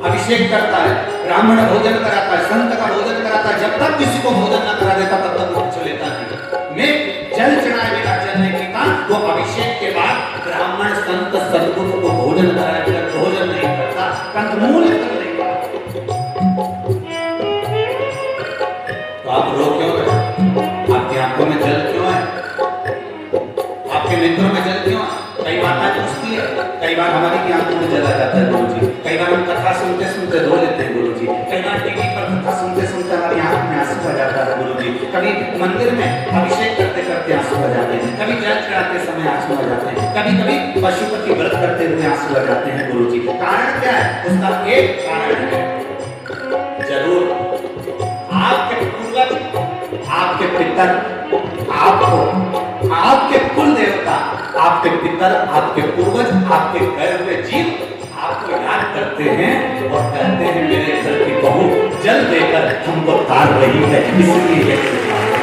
अभिषेक करता है, ब्राह्मण भोजन कराता है, संत का भोजन कराता है। जब तक किसी को भोजन न करा देता तब तक वो कुछ लेता नहीं। मैं जल चढ़ाए बिना जल नहीं पीता। वो अभिषेक के बाद ब्राह्मण संत सद्गुरु को भोजन कराए बिना भोजन नहीं करता, कंदमूल कर लेगा। तो आप रो क्यों रहे? आपकी आंखों में जल क्यों है? आपके नेत्रों में जल क्यों है? कई माताएं पूछती है, कई बार हमारी भी आंखों में जल आ जाता है गुरु जी। कई बार हम कथा सुनते सुनते रो लेते हैं गुरु जी। कई बार टीवी पर कथा सुनते सुनते हमारी आंख में आंसू आ जाता है गुरु जी। कभी मंदिर में अभिषेक करते करते आंसू आ जाते हैं, कभी जल चढ़ाते समय आंसू आ जाते हैं, कभी कभी पशुपति व्रत करते हुए आंसू आ जाते हैं गुरु जी। कारण क्या है? उसका एक कारण है, जरूर आपके पूर्वज, आपके पितर, आपको, आपके कुल देवता, आपके पितर, आपके पूर्वज, आपके घर में जीव आपको याद करते हैं और कहते हैं मेरे घर की बहू जल देकर हमको तार रही है, इसलिए ये कृपा है।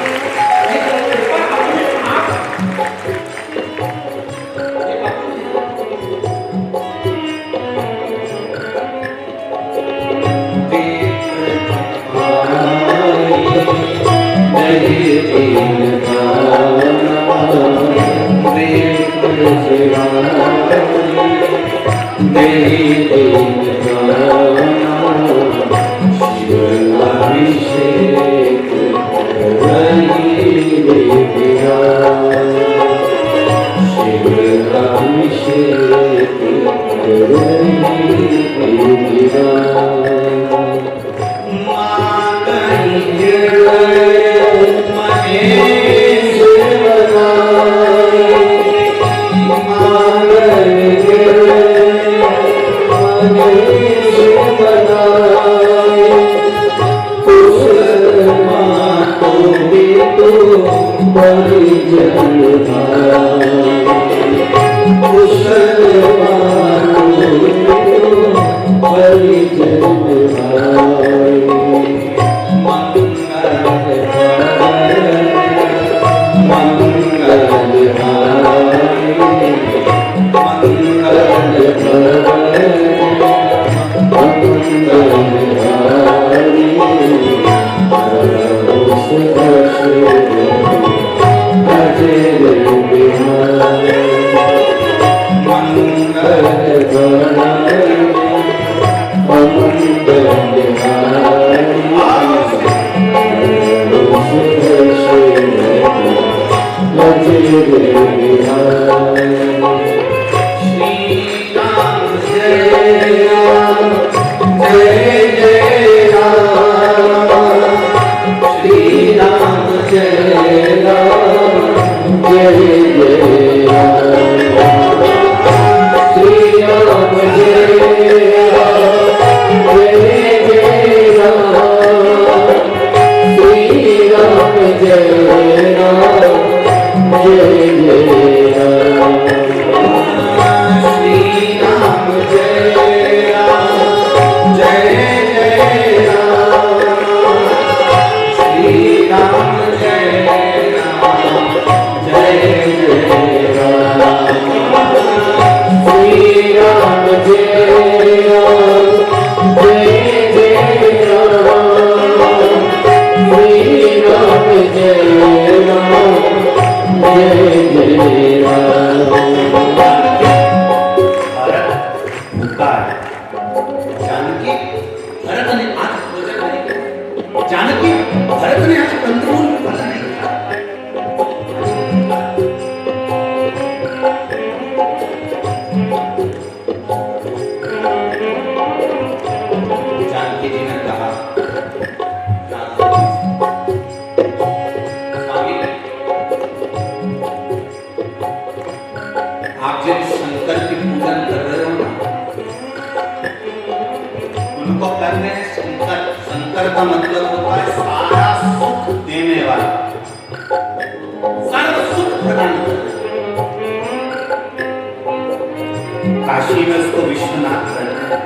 काशी में उसको विश्वनाथ कहते हैं।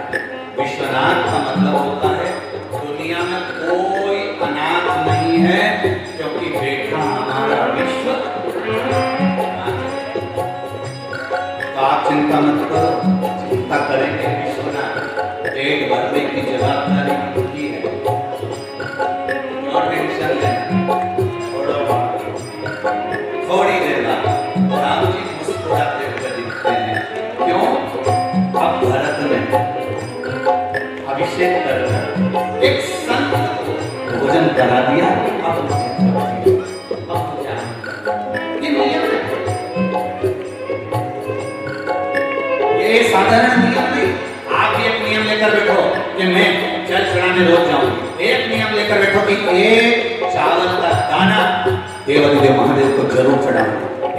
विश्वनाथ का मतलब होता है दुनिया में कोई अनाथ नहीं है, क्योंकि बेटा हमारा विश्व। तो आप चिंता मत करो, चिंता करेंगे विश्वनाथ, पेट भरने की जवाबदारी उनकी है। और टेंशन लेना, थोड़ी देर बाद राम जी मुस्कुराते हुए दिखते हैं। क्यों? अब भरत ने अभिषेक कर एक संत को भोजन करा दिया। अब ये नियम है, ये साधारण नियम नहीं। आप भी एक नियम लेकर बैठो कि मैं जल चढ़ाने रोज जाऊं। एक नियम लेकर बैठो कि एक चावल का दाना देवादिदेव महादेव को जरूर चढ़ाऊं।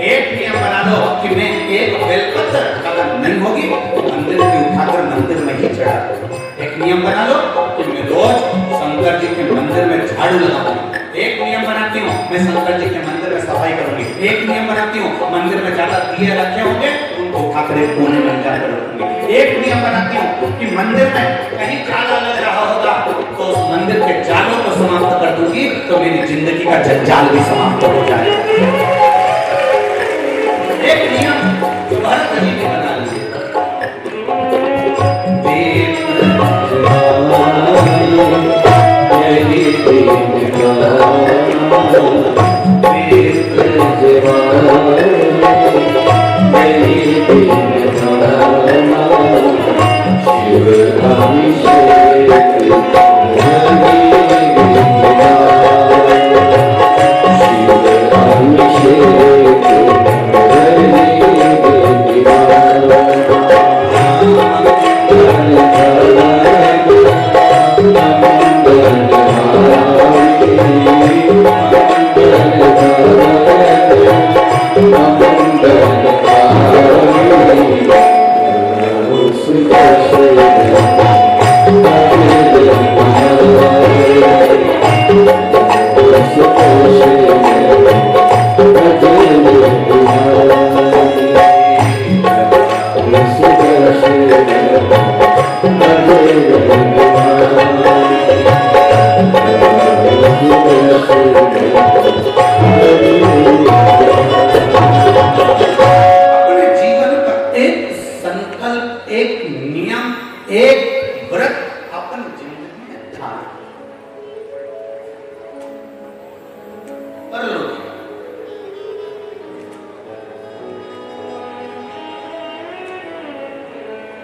एक नियम बना लो कि मैं एक बेलपत्र अगर नहीं होगी मंदिर की उठाकर मंदिर में ही चढ़ा। एक नियम बना लो कि मैं रोज शंकर जी के मंदिर में झाड़ू लगाऊंगी। एक नियम बनाती हूँ, मैं शंकर जी के मंदिर में सफाई करूंगी। एक नियम बनाती हूँ, मंदिर में ज्यादा दिए रखे होंगे उनको उठाकर एक कोने में जाकर रखूंगी। एक नियम बनाती हूँ कि मंदिर में कहीं जाला लग रहा होगा तो उस मंदिर के जालों को समाप्त कर दूंगी, तो मेरी जिंदगी का जंजाल भी समाप्त हो जाएगा। एक नियम जो भरत जी ने बना लिया।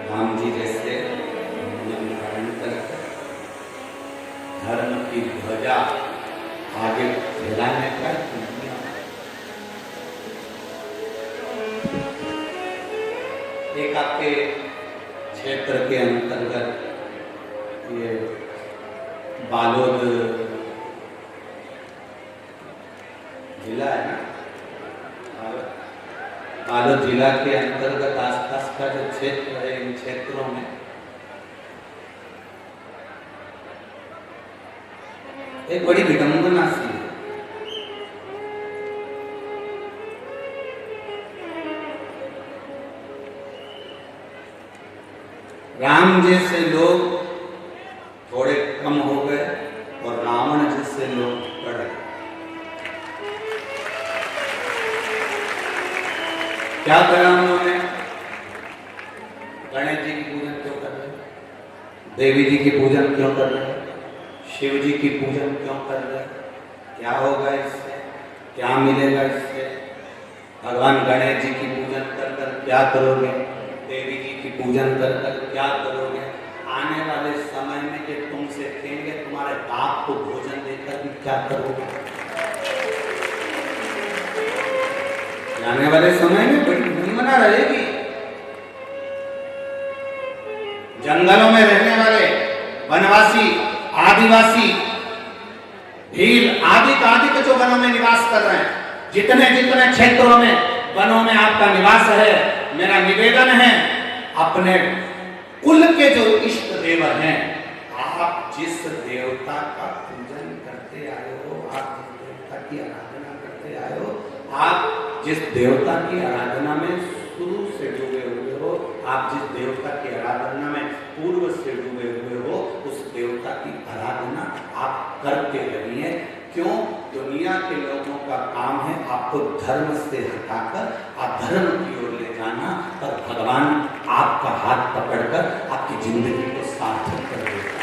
राम जी जैसे नियम धारण करके धर्म की ध्वजा आगे फैलाने का एक आपके क्षेत्र के अंतर्गत ये बालोद जिला है ना, बालोद जिला के अंतर्गत आसपास का जो क्षेत्र है, इन क्षेत्रों में एक बड़ी विडंबना सी है। राम जैसे लोग थोड़े कम हो गए और रावण जैसे लोग बढ़ गए। क्या करा उन्होंने? गणेश जी की पूजन क्यों कर रहे, देवी जी की पूजन क्यों कर रहे, शिव जी की पूजन क्यों कर रहे? क्या होगा इससे, क्या मिलेगा इससे? भगवान गणेश जी की पूजन कर कर क्या करोगे? देवी जी की पूजन कर कर क्या करोगे? आने वाले समय में ये तुमसे कहेंगे तुम्हारे बाप को भोजन देकर भी क्या करोगे? आने वाले समय में बड़ी विडंबना रहेगी। जंगलों में रहने वाले वनवासी, आदिवासी, भील आदि के जो वनों में निवास कर रहे हैं, जितने जितने क्षेत्रों में वनों में आपका निवास है, मेरा निवेदन है अपने कुल के जो इष्ट देव हैं, आप जिस देवता का पूजन करते आए हो, आप जिस देवता की आराधना करते आए हो, आप जिस देवता की आराधना में शुरू से डूबे हुए हो, आप जिस देवता की आराधना में पूर्व से डूबे हुए हो, उस देवता की आराधना आप करते रहिए। क्यों? दुनिया के लोगों का काम है आपको धर्म से हटाकर अधर्म की ओर ले जाना, पर भगवान आपका हाथ पकड़कर आपकी जिंदगी को सार्थक कर देगा,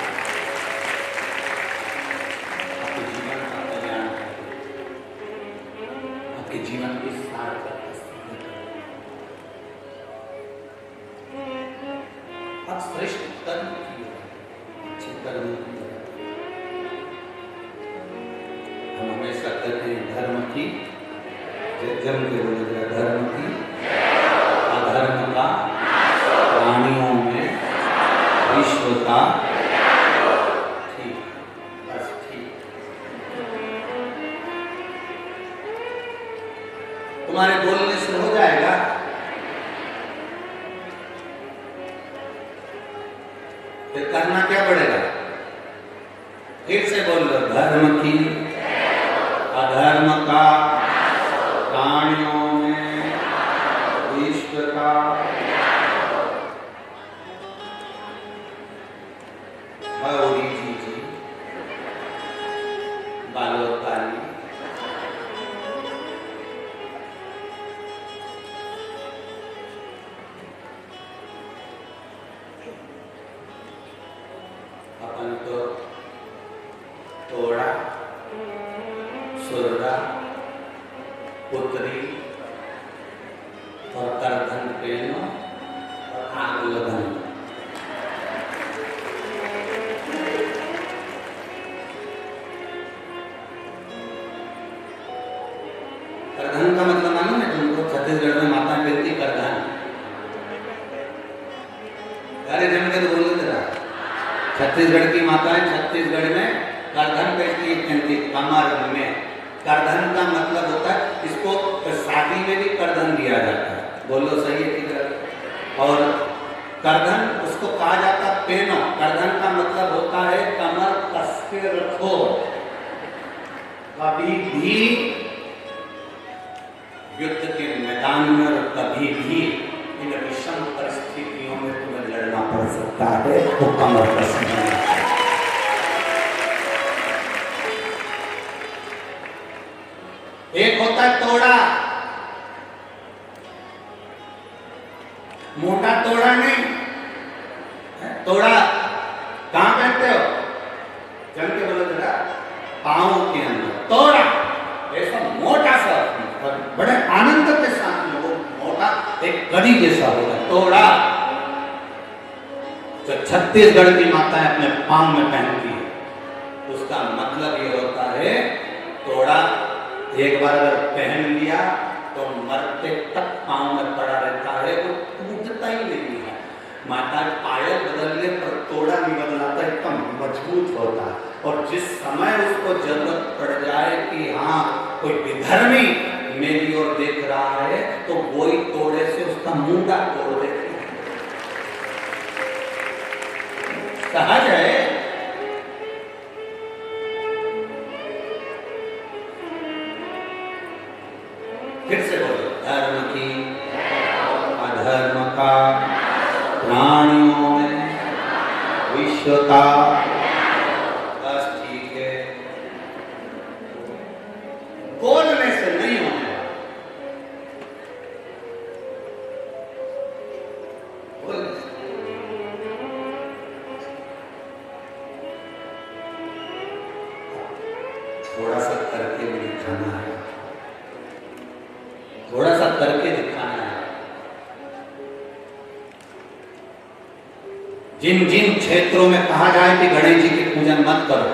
आपके जीवन का कल्याण करेगा, आपके जीवन की सार्थक आप श्रेष्ठ कर्म किए, अच्छे कर्म किए। हम हमेशा कहते हैं धर्म की जन्म के बोले धर्म की अधर्म का प्राणियों में विश्व का ठीक, बस ठीक। तुम्हारे बोलने से हो जाएगा? फिर करना क्या पड़ेगा? फिर धर्म की अधर्म का प्राणियों में विश्व का गौरी जी बालोताली अपन तो तोड़ा सुररा पुत्री और करधन पेनो और आग लगन करधन का मतलब मालूम है तुमको? छत्तीसगढ़ में माता पहनती करधन। अरे जम के तो बोलो जरा, छत्तीसगढ़ की माताएं छत्तीसगढ़ में करधन पहनती कमर में। करधन का मतलब होता है, इसको शादी में भी करधन दिया जाता है। बोलो सही है कि गलत? और करधन उसको कहा जाता है पेनो। करधन का मतलब होता है कमर कस के रखो, कभी भी युद्ध के मैदान में और कभी भी इन विषम परिस्थितियों में तुम्हें लड़ना पड़ सकता है, तो कमर कस के रखो। एक होता है तोड़ा, मोटा तोड़ा नहीं, तोड़ा कहां पहनते हो? जम के बोलो जरा, पांव के अंदर तोड़ा, ऐसा मोटा सा और बड़े आनंद के साथ में वो मोटा एक कड़ी जैसा होगा तोड़ा, जो छत्तीसगढ़ की माताएं अपने पांव में पहनती है। उसका मतलब ये होता है तोड़ा एक बार अगर पहन लिया तो मरते तक पांव में पड़ा रहता है, वो टूटता ही नहीं है। माता पायल बदल ले पर तोड़ा नहीं बदलाता, एकदम मजबूत होता है। और जिस समय उसको जरूरत पड़ जाए कि हाँ कोई विधर्मी मेरी ओर देख रहा है, तो वही तोड़े से उसका मुंडा तोड़ देती है। सहज है। फिर से बोलो, धर्म की अधर्म का प्राणियों में विश्व का। बस ठीक है, बोलने से नहीं होने वाला। बोलने से थोड़ा सा करके भी दिखाना है, थोड़ा सा करके दिखाना है। जिन जिन क्षेत्रों में कहा जाए कि गणेश जी की पूजन मत करो,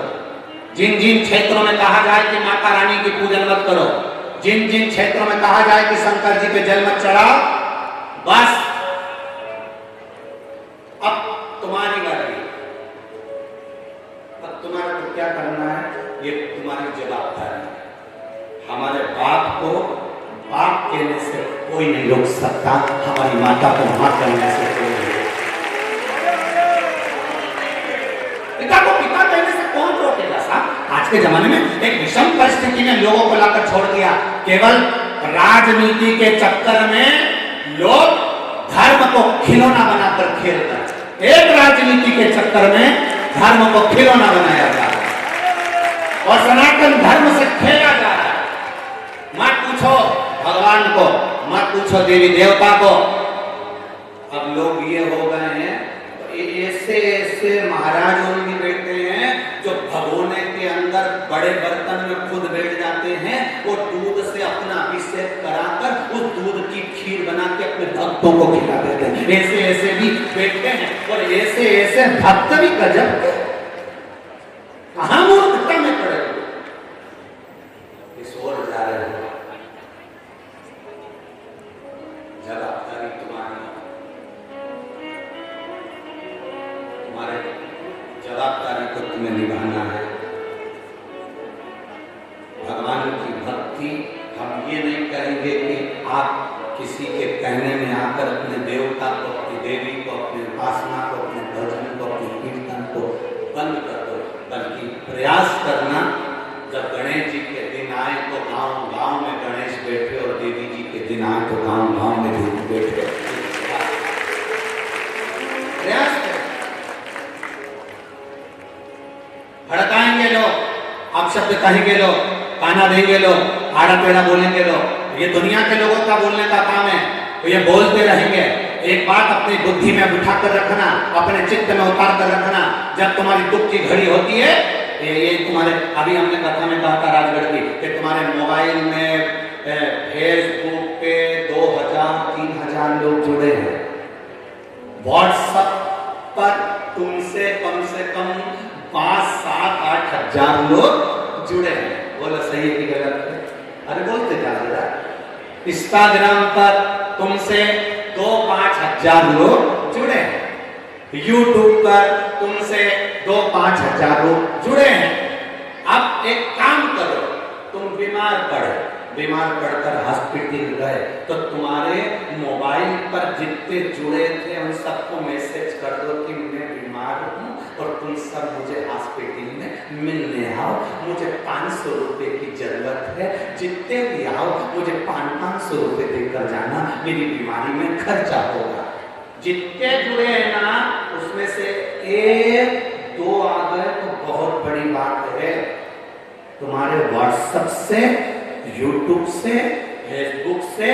जिन जिन क्षेत्रों में कहा जाए कि माता रानी की पूजन मत करो, जिन जिन क्षेत्रों में कहा जाए कि शंकर जी पे जल मत चढ़ाओ, बस अब तुम्हारी बारी। अब तुम्हारे को क्या करना है, ये तुम्हारी जवाबदारी है। हमारे बाप को बाप कहने से कोई नहीं रोक सकता, हमारी माता को मां कहने से कोई नहीं। पिता को पिता कहने से कौन रोकेगा साहब? आज के जमाने में एक विषम परिस्थिति में लोगों को लाकर छोड़ दिया। केवल राजनीति के चक्कर में लोग धर्म को खिलौना बनाकर खेलते हैं। एक राजनीति के चक्कर में धर्म को खिलौना बनाया जा रहा है और सनातन धर्म से खेला जा रहा है। मत पूछो भगवान को, मत पूछो देवी देवता को। अब लोग ये हो गए हैं, ऐसे ऐसे महाराज भी बैठते हैं जो भगोने के अंदर बड़े बर्तन में खुद बैठ जाते हैं। वो दूध से अपना अभिषेक कराकर उस दूध की खीर बना के अपने भक्तों को खिला देते हैं। ऐसे ऐसे भी बैठते हैं और ऐसे ऐसे भक्त भी गजब के। कहां मूर्खता में पड़े इस ओर जा रहे हो। जवाबदारी तुम्हारी, तुम्हारे जवाबदारी को तुम्हें निभाना है। भगवान की भक्ति हम ये नहीं कहेंगे कि आप किसी के कहने में आकर अपने देवता को, अपनी देवी को, अपनी उपासना को, अपने भजन को, अपने कीर्तन को बंद कर दो, बल्कि प्रयास करना दिन आए तो गांव गांव में भी बैठे प्रयास करें। भड़काएंगे लोग, आप शब्द कहेंगे लोग, ताना देंगे लोग, आड़ा टेढ़ा बोलेंगे लोग, ये दुनिया के लोगों का बोलने का काम है, तो ये बोलते रहेंगे। एक बात अपनी बुद्धि में बिठा कर रखना, अपने चित्त में उतार कर रखना, जब तुम्हारी दुख की घड़ी होती है, ये तुम्हारे, अभी हमने कथा में कहा था राजगढ़ की, कि तुम्हारे मोबाइल में फेसबुक पे 2000-3000 लोग जुड़े हैं, व्हाट्सएप पर तुमसे कम से कम 5-7-8 हजार लोग जुड़े हैं। बोलो सही है कि गलत है? अरे बोलते जा रहा। इंस्टाग्राम पर तुमसे 2-5 हजार लोग जुड़े हैं, यूट्यूब पर तुमसे 2-5 हजार लोग जुड़े हैं। अब एक काम करो, तुम बीमार पड़कर हॉस्पिटल गए तो तुम्हारे मोबाइल पर जितने जुड़े थे उन सबको मैसेज कर दो कि मैं बीमार हूँ और तुम सब मुझे हॉस्पिटल में मिलने आओ, मुझे 500 रुपए की जरूरत है, जितने भी आओ मुझे 500 रुपए देकर जाना, मेरी बीमारी में खर्चा होगा। जितने जुड़े हैं ना, उसमें से 1-2 आ गए तो बहुत बड़ी बात है। तुम्हारे व्हाट्सएप से, यूट्यूब से, फेसबुक से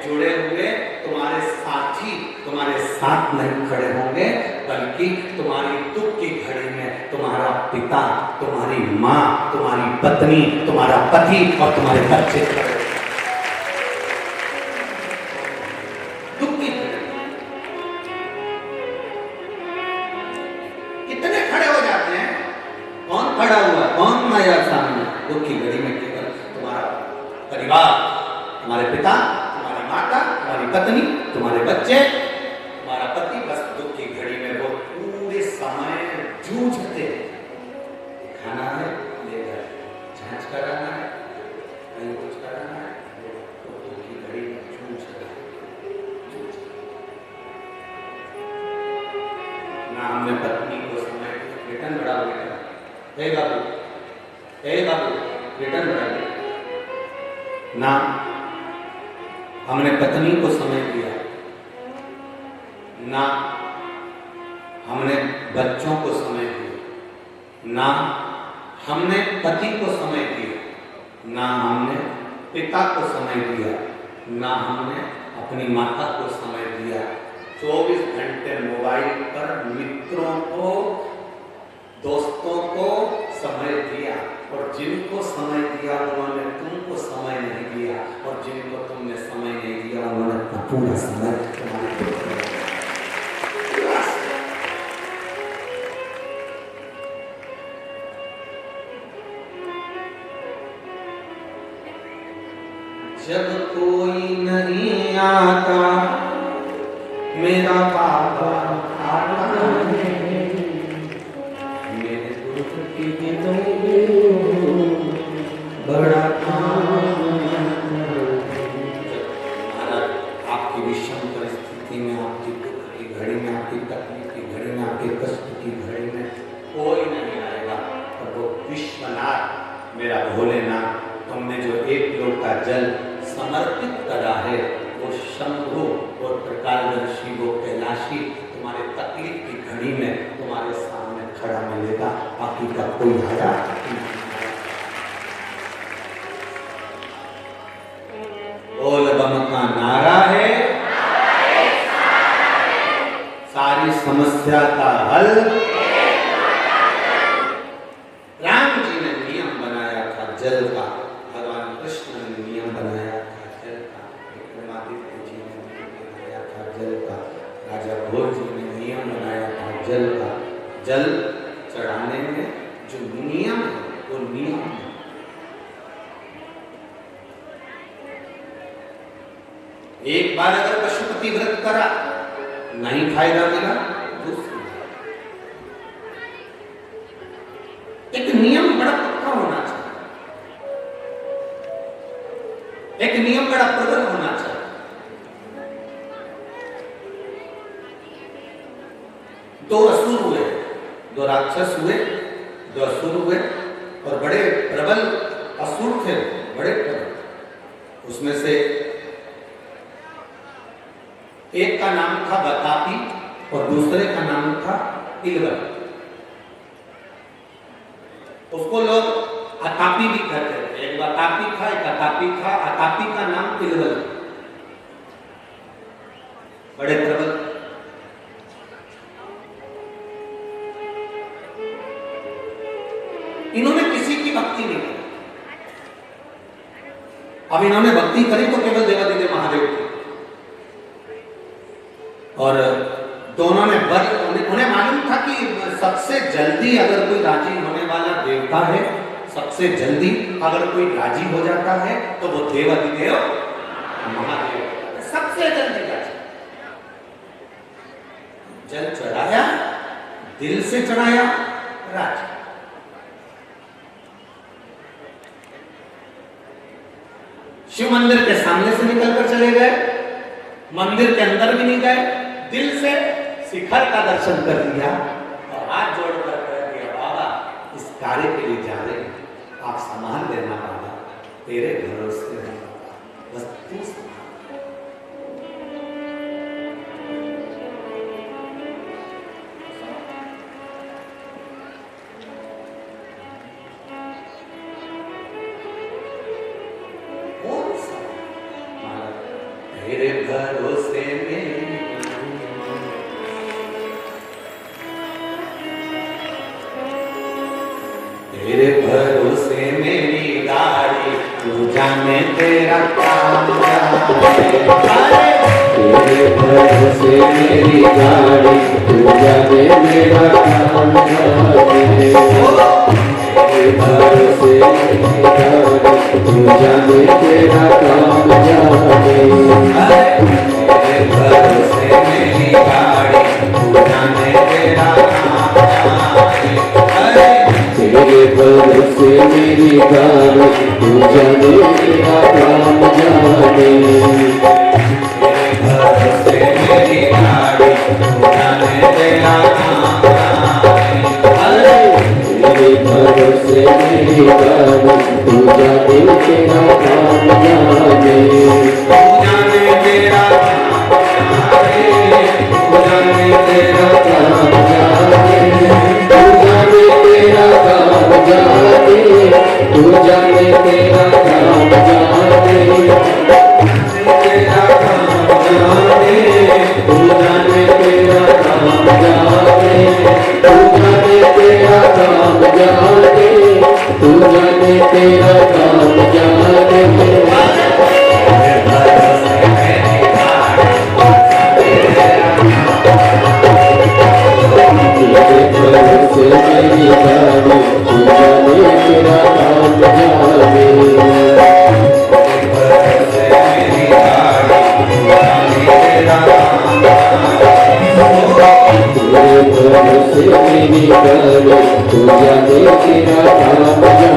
जुड़े हुए तुम्हारे साथी तुम्हारे साथ नहीं खड़े होंगे, बल्कि तुम्हारी दुख की घड़ी में तुम्हारा पिता, तुम्हारी माँ, तुम्हारी पत्नी, तुम्हारा पति और तुम्हारे बच्चे खड़े। दुख की घड़ी कितने खड़े हो जाते हैं? कौन खड़ा हुआ, कौन माया सामने? दुख की घड़ी में केवल तुम्हारा परिवार, तुम्हारे पिता, तुम्हारी माता, तुम्हारी पत्नी, तुम्हारे बच्चे, तुम्हारा पति, बस दुख की घड़ी में वो पूरे समय जूझते। खाना है ले गए, जांच कराना है, कहीं कुछ कराना है, तो दुख की घड़ी में जूझ रहे। ना हमने पत्नी को समय रिटर्न बढ़ा बेटा, हे बाबू रिटर्न बढ़ा बेटा, ना हमने पत्नी को समय दिया, ना हमने बच्चों को समय दिया, ना हमने पति को समय दिया, ना हमने पिता को समय दिया, ना हमने अपनी माता को समय दिया। 24 घंटे मोबाइल पर मित्रों को, दोस्तों को समय दिया, और जिनको समय दिया उन्होंने तुमको समय नहीं दिया, और जिनको तुमने समय नहीं दिया उन्होंने अपना पूरा समय तुम्हारे जब कोई नहीं आता मेरा बाबा आता है, मेरे दुख की बड़ा आपकी विषम परिस्थिति में, आपकी दुख की घड़ी में, आपकी तकलीफ की घड़ी में, आपके कष्ट की घड़ी में कोई नहीं आएगा, और वो विश्वनाथ मेरा भोलेनाथ, तुमने जो एक लोटा जल समर्पित करा है, वो शंभु और प्रकाशदर्शी, वो कैलाशी तुम्हारे तकलीफ की घड़ी में तुम्हारे सामने खड़ा मिलेगा, बाकी का कोई हरा नहीं। बोल बम का नारा है, सारी समस्या का हल। राम जी ने नियम बनाया था जल का, भगवान कृष्ण ने नियम बनाया था जल का, विक्रमादित्य जी ने नियम बनाया था जल का, राजा भोज जी ने नियम बनाया था जल का। जल चढ़ाने में जो नियम है वो नियम है। एक बार अगर पशुपति व्रत करा, नहीं फायदा मिला, दूसरी एक नियम बड़ा पक्का होना चाहिए, एक नियम बड़ा प्रबल होना चाहिए। दो असुर हुए, दो राक्षस हुए, दो असुर हुए, और बड़े प्रबल असुर थे, बड़े प्रबल। उसमें से एक का नाम था बतापी और दूसरे का नाम था इलवर। उसको लोग अतापी भी कहते थे। एक बतापी था, एक अतापी था। अतापी का नाम इलवर, बड़े प्रबल। इन्होंने किसी की भक्ति नहीं की। अब इन्होंने भक्ति करी तो केवल देवादिदेव महादेव की। और दोनों ने उन्हें मालूम था कि सबसे जल्दी अगर कोई राजी होने वाला देवता है, सबसे जल्दी अगर कोई राजी हो जाता है तो वो देवादिदेव महादेव सबसे जल्दी राजी। जल चढ़ाया, दिल से चढ़ाया, राजी। शिव मंदिर के सामने से निकलकर चले गए, मंदिर के अंदर भी नहीं गए, दिल से शिखर का दर्शन कर लिया और हाथ जोड़कर कह दिया, बाबा इस कार्य के लिए जा रहे हैं, आप संभाल लेना बाबा, तेरे भरोसे है बाबा, बस तू संभाल। तेरे भरोसे में तेरे भरोसे मेरी गाड़ी, तू जाने तेरा काम जाने। तेरे भरोसे मेरी गाड़ी, तू जाने मेरा काम जाने। तेरे भरोसे मेरी गाड़ी, तू जाने तेरा काम जाने। तेरे भरोसे मेरी गाड़ी, तू जाने तेरा काम जाने। तेरे भरोसे मेरी गाड़ी, तू जाने तेरा काम जाने। तेरे भरोसे मेरी गाड़ी, तू जाने तेरा काम जाने। तेरे भरोसे मेरी गाड़ी, तू जाने तेरा काम जाने। तू जाने तेरा काम जाने, तू जाने तेरा काम जाने। तू जाने तेरा काम जाने। तू जाने तेरा काम जाने। तेरा काम जाने। तू जाने तेरा काम जाने। तू जाने तेरा काम जाने। तू जाने तेरा काम जाने। तेरे भरोसे मेरी गाड़ी, तेरे भरोसे मेरी गाड़ी, तू जाने तेरा काम जाने। भरोसे मेरी गाड़ी, तू जाने तेरा काम जाने। तेरे भरोसे मेरी गाड़ी, तू जाने तेरा काम जाने।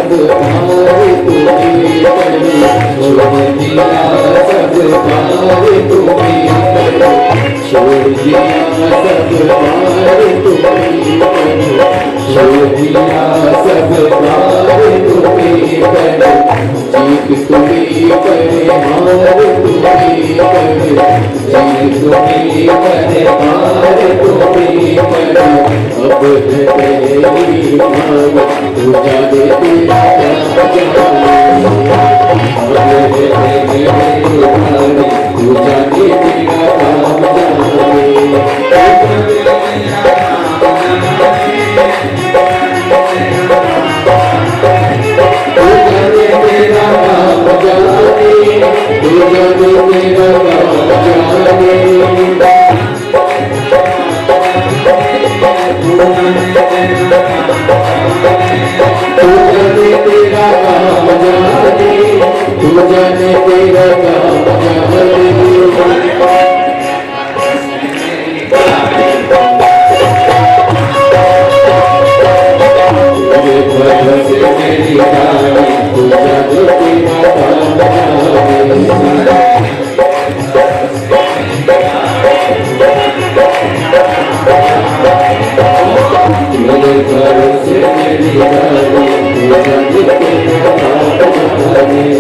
सब पार तुम्हें करो छोड़ दिया सब पार तुम्हें करो छोड़ दिया सब पार तुम्हें करो छोड़ दिया सब पार तुम्हें करो जीत तुम्हें करे हार तुम्हें करो जीत तुम्हें करे हार तुम्हें करो अब है तेरी मांग तू जाने तेरा क्या अब है तेरी मांग तू जाने तेरा काम जाने तेरा काम जाने तू जाने तेरा काम जाने तेरा काम जाने तू जाने तेरा काम जाने से मेरी रानी तू जाने तेरा काम जाने मेरे घर से मेरी रानी तू जाने तेरा काम जाने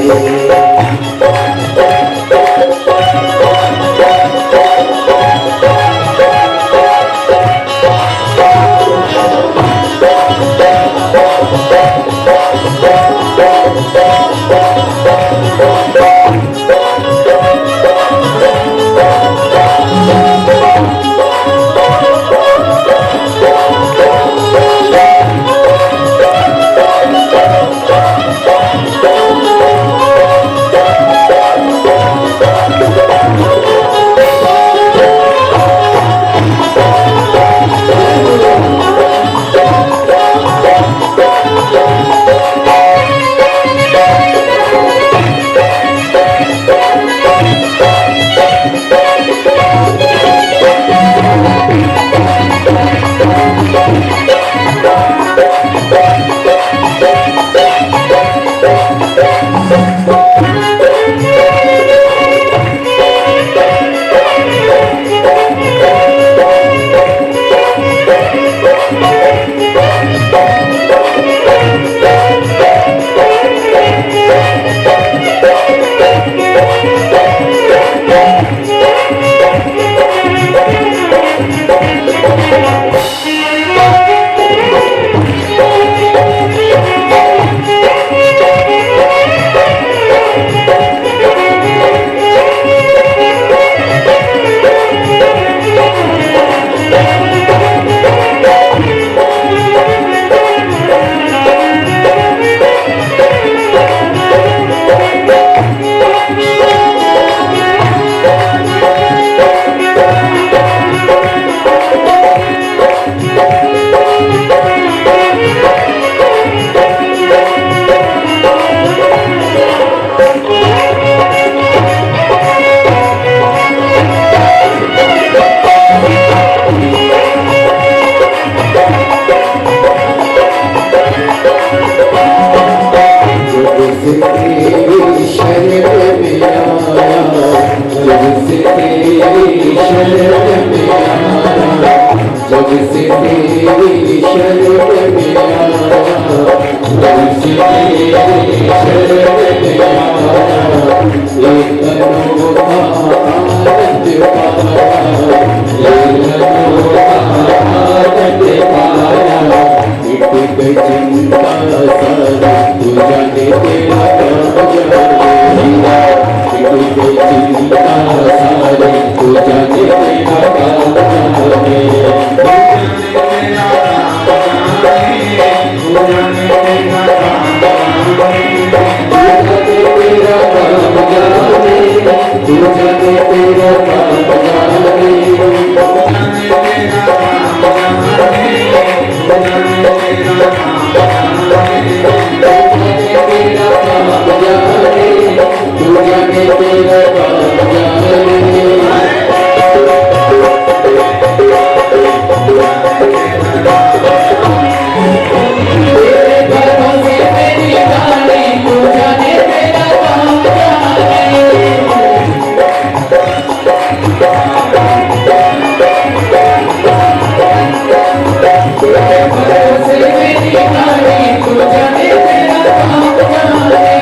तेरा जाने तेरा काम जाने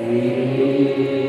Amen.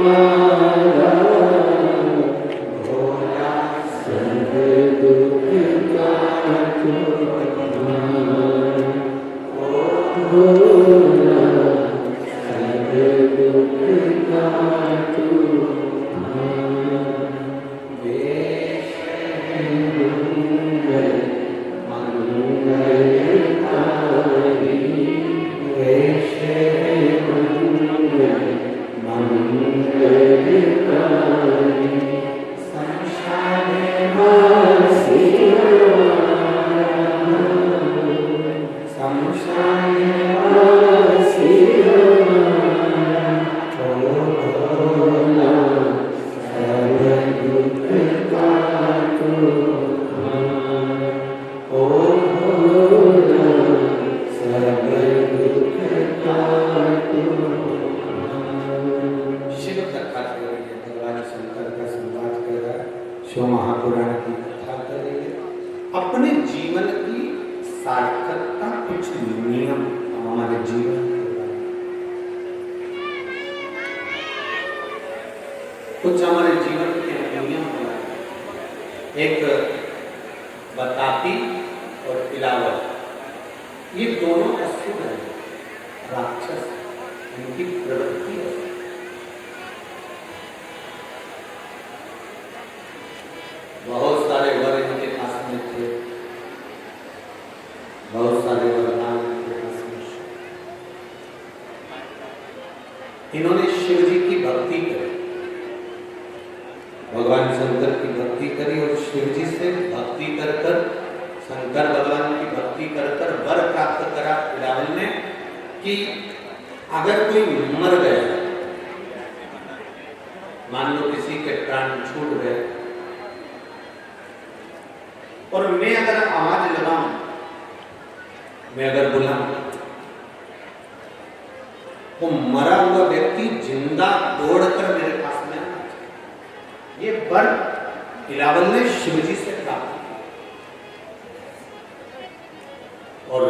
मारा भोला सब दुख काटो भोला सब दुख काटो शिव महापुराण की कथा करेंगे। अपने जीवन की सार्थकता कुछ नियम हमारे जीवन के बारे में। कुछ हमारे जीवन के नियम हैं। एक बताती और इलावत, ये दोनों असुर हैं, राक्षस, इनकी प्रवृत्ति है। बहुत सारे वर इनके पास में थे, बहुत सारे वरदान इनके पास में। इन्होंने शिव जी की भक्ति करी, भगवान शंकर की भक्ति करी और शिव जी से भक्ति कर कर, शंकर भगवान की भक्ति कर कर वर प्राप्त करा रावण ने कि अगर कोई मर गया, मान लो किसी के प्राण छूट गए और मैं अगर आवाज लगाऊं, मैं अगर बुलाऊं, वो मरा हुआ व्यक्ति जिंदा दौड़कर मेरे पास में आना चाहिए। ये वर इलावल ने शिव जी से प्राप्त किया। और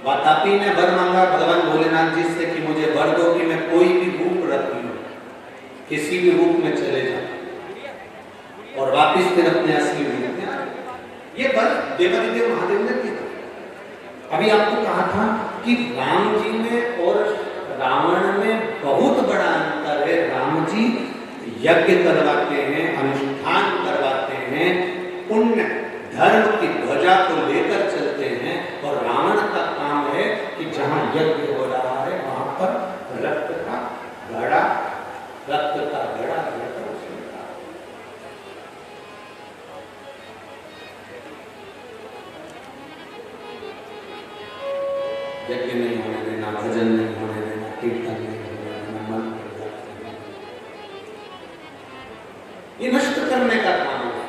वातापी ने वर मांगा भगवान भोलेनाथ जी से कि मुझे वर दो कि मैं कोई भी रूप रख लूं, किसी भी रूप में चले जाऊं और वापिस फिर अपने असली रूप में आ। ये वर देवादिदेव महादेव ने किया। अभी आपको कहा था कि राम जी में और रावण में बहुत बड़ा अंतर है। राम जी यज्ञ करवाते हैं, अनुष्ठान करवाते हैं, पुण्य धर्म की ध्वजा को लेकर चलते हैं, और रावण का काम है कि जहां यज्ञ हो रहा है वहां पर रक्त का घड़ा यज्ञ नहीं होने देना, भजन नहीं होने देना, कीर्तन नहीं होने देना, मन ये नष्ट करने का काम है।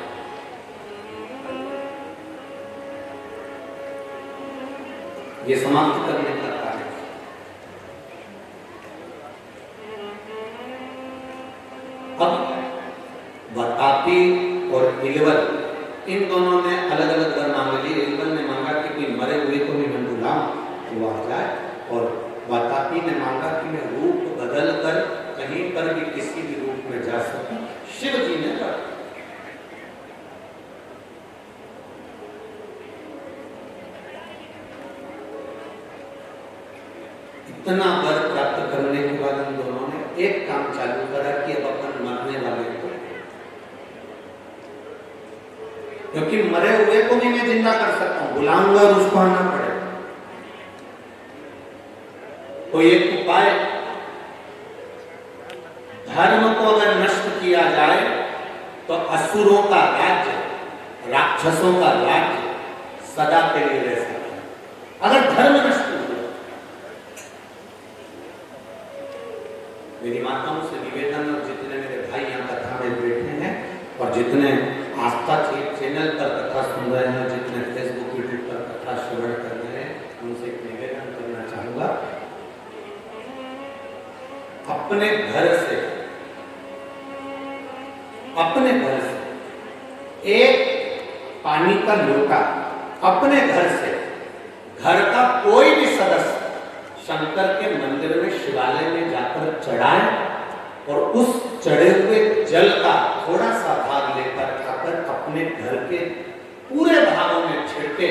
ये समाप्त करने का कार्य है। अब वातापी और इलवल इन दोनों ने अलग अलग वर मांग लिए। इलवल ने मांगा कि कोई मरे हुए को भी मैं बुलाऊं तो वो आ जाए, और वातापी ने मांगा कि मैं रूप बदल कर कहीं पर भी किसी भी रूप में जा सकूं। शिव जी ने कहा। इतना वर प्राप्त करने के बाद इन दोनों ने एक काम चालू करा कि अब अपन मरने वाले को, क्योंकि मरे हुए को भी मैं जिंदा कर सकता हूं, बुलाऊंगा और उसको आना पड़ेगा। तो एक उपाय, धर्म को अगर नष्ट किया जाए तो असुरों का राज्य, राक्षसों का राज्य सदा के लिए रह सकता है। अगर धर्म नष्ट हो गया, मेरी माताओं से निवेदन, और जितने मेरे भाई यहाँ कथा में बैठे हैं और जितने आस्था चैनल पर कथा सुन रहे हैं, जितने फेसबुक यूट्यूब पर कथा श्रवण कर रहे हैं, उनसे एक निवेदन करना चाहूंगा। अपने घर से एक पानी का लोटा अपने घर से, घर का कोई भी सदस्य शंकर के मंदिर में शिवालय में जाकर चढ़ाए और उस चढ़े हुए जल का थोड़ा सा भाग लेकर खाकर अपने घर के पूरे भागों में छिड़के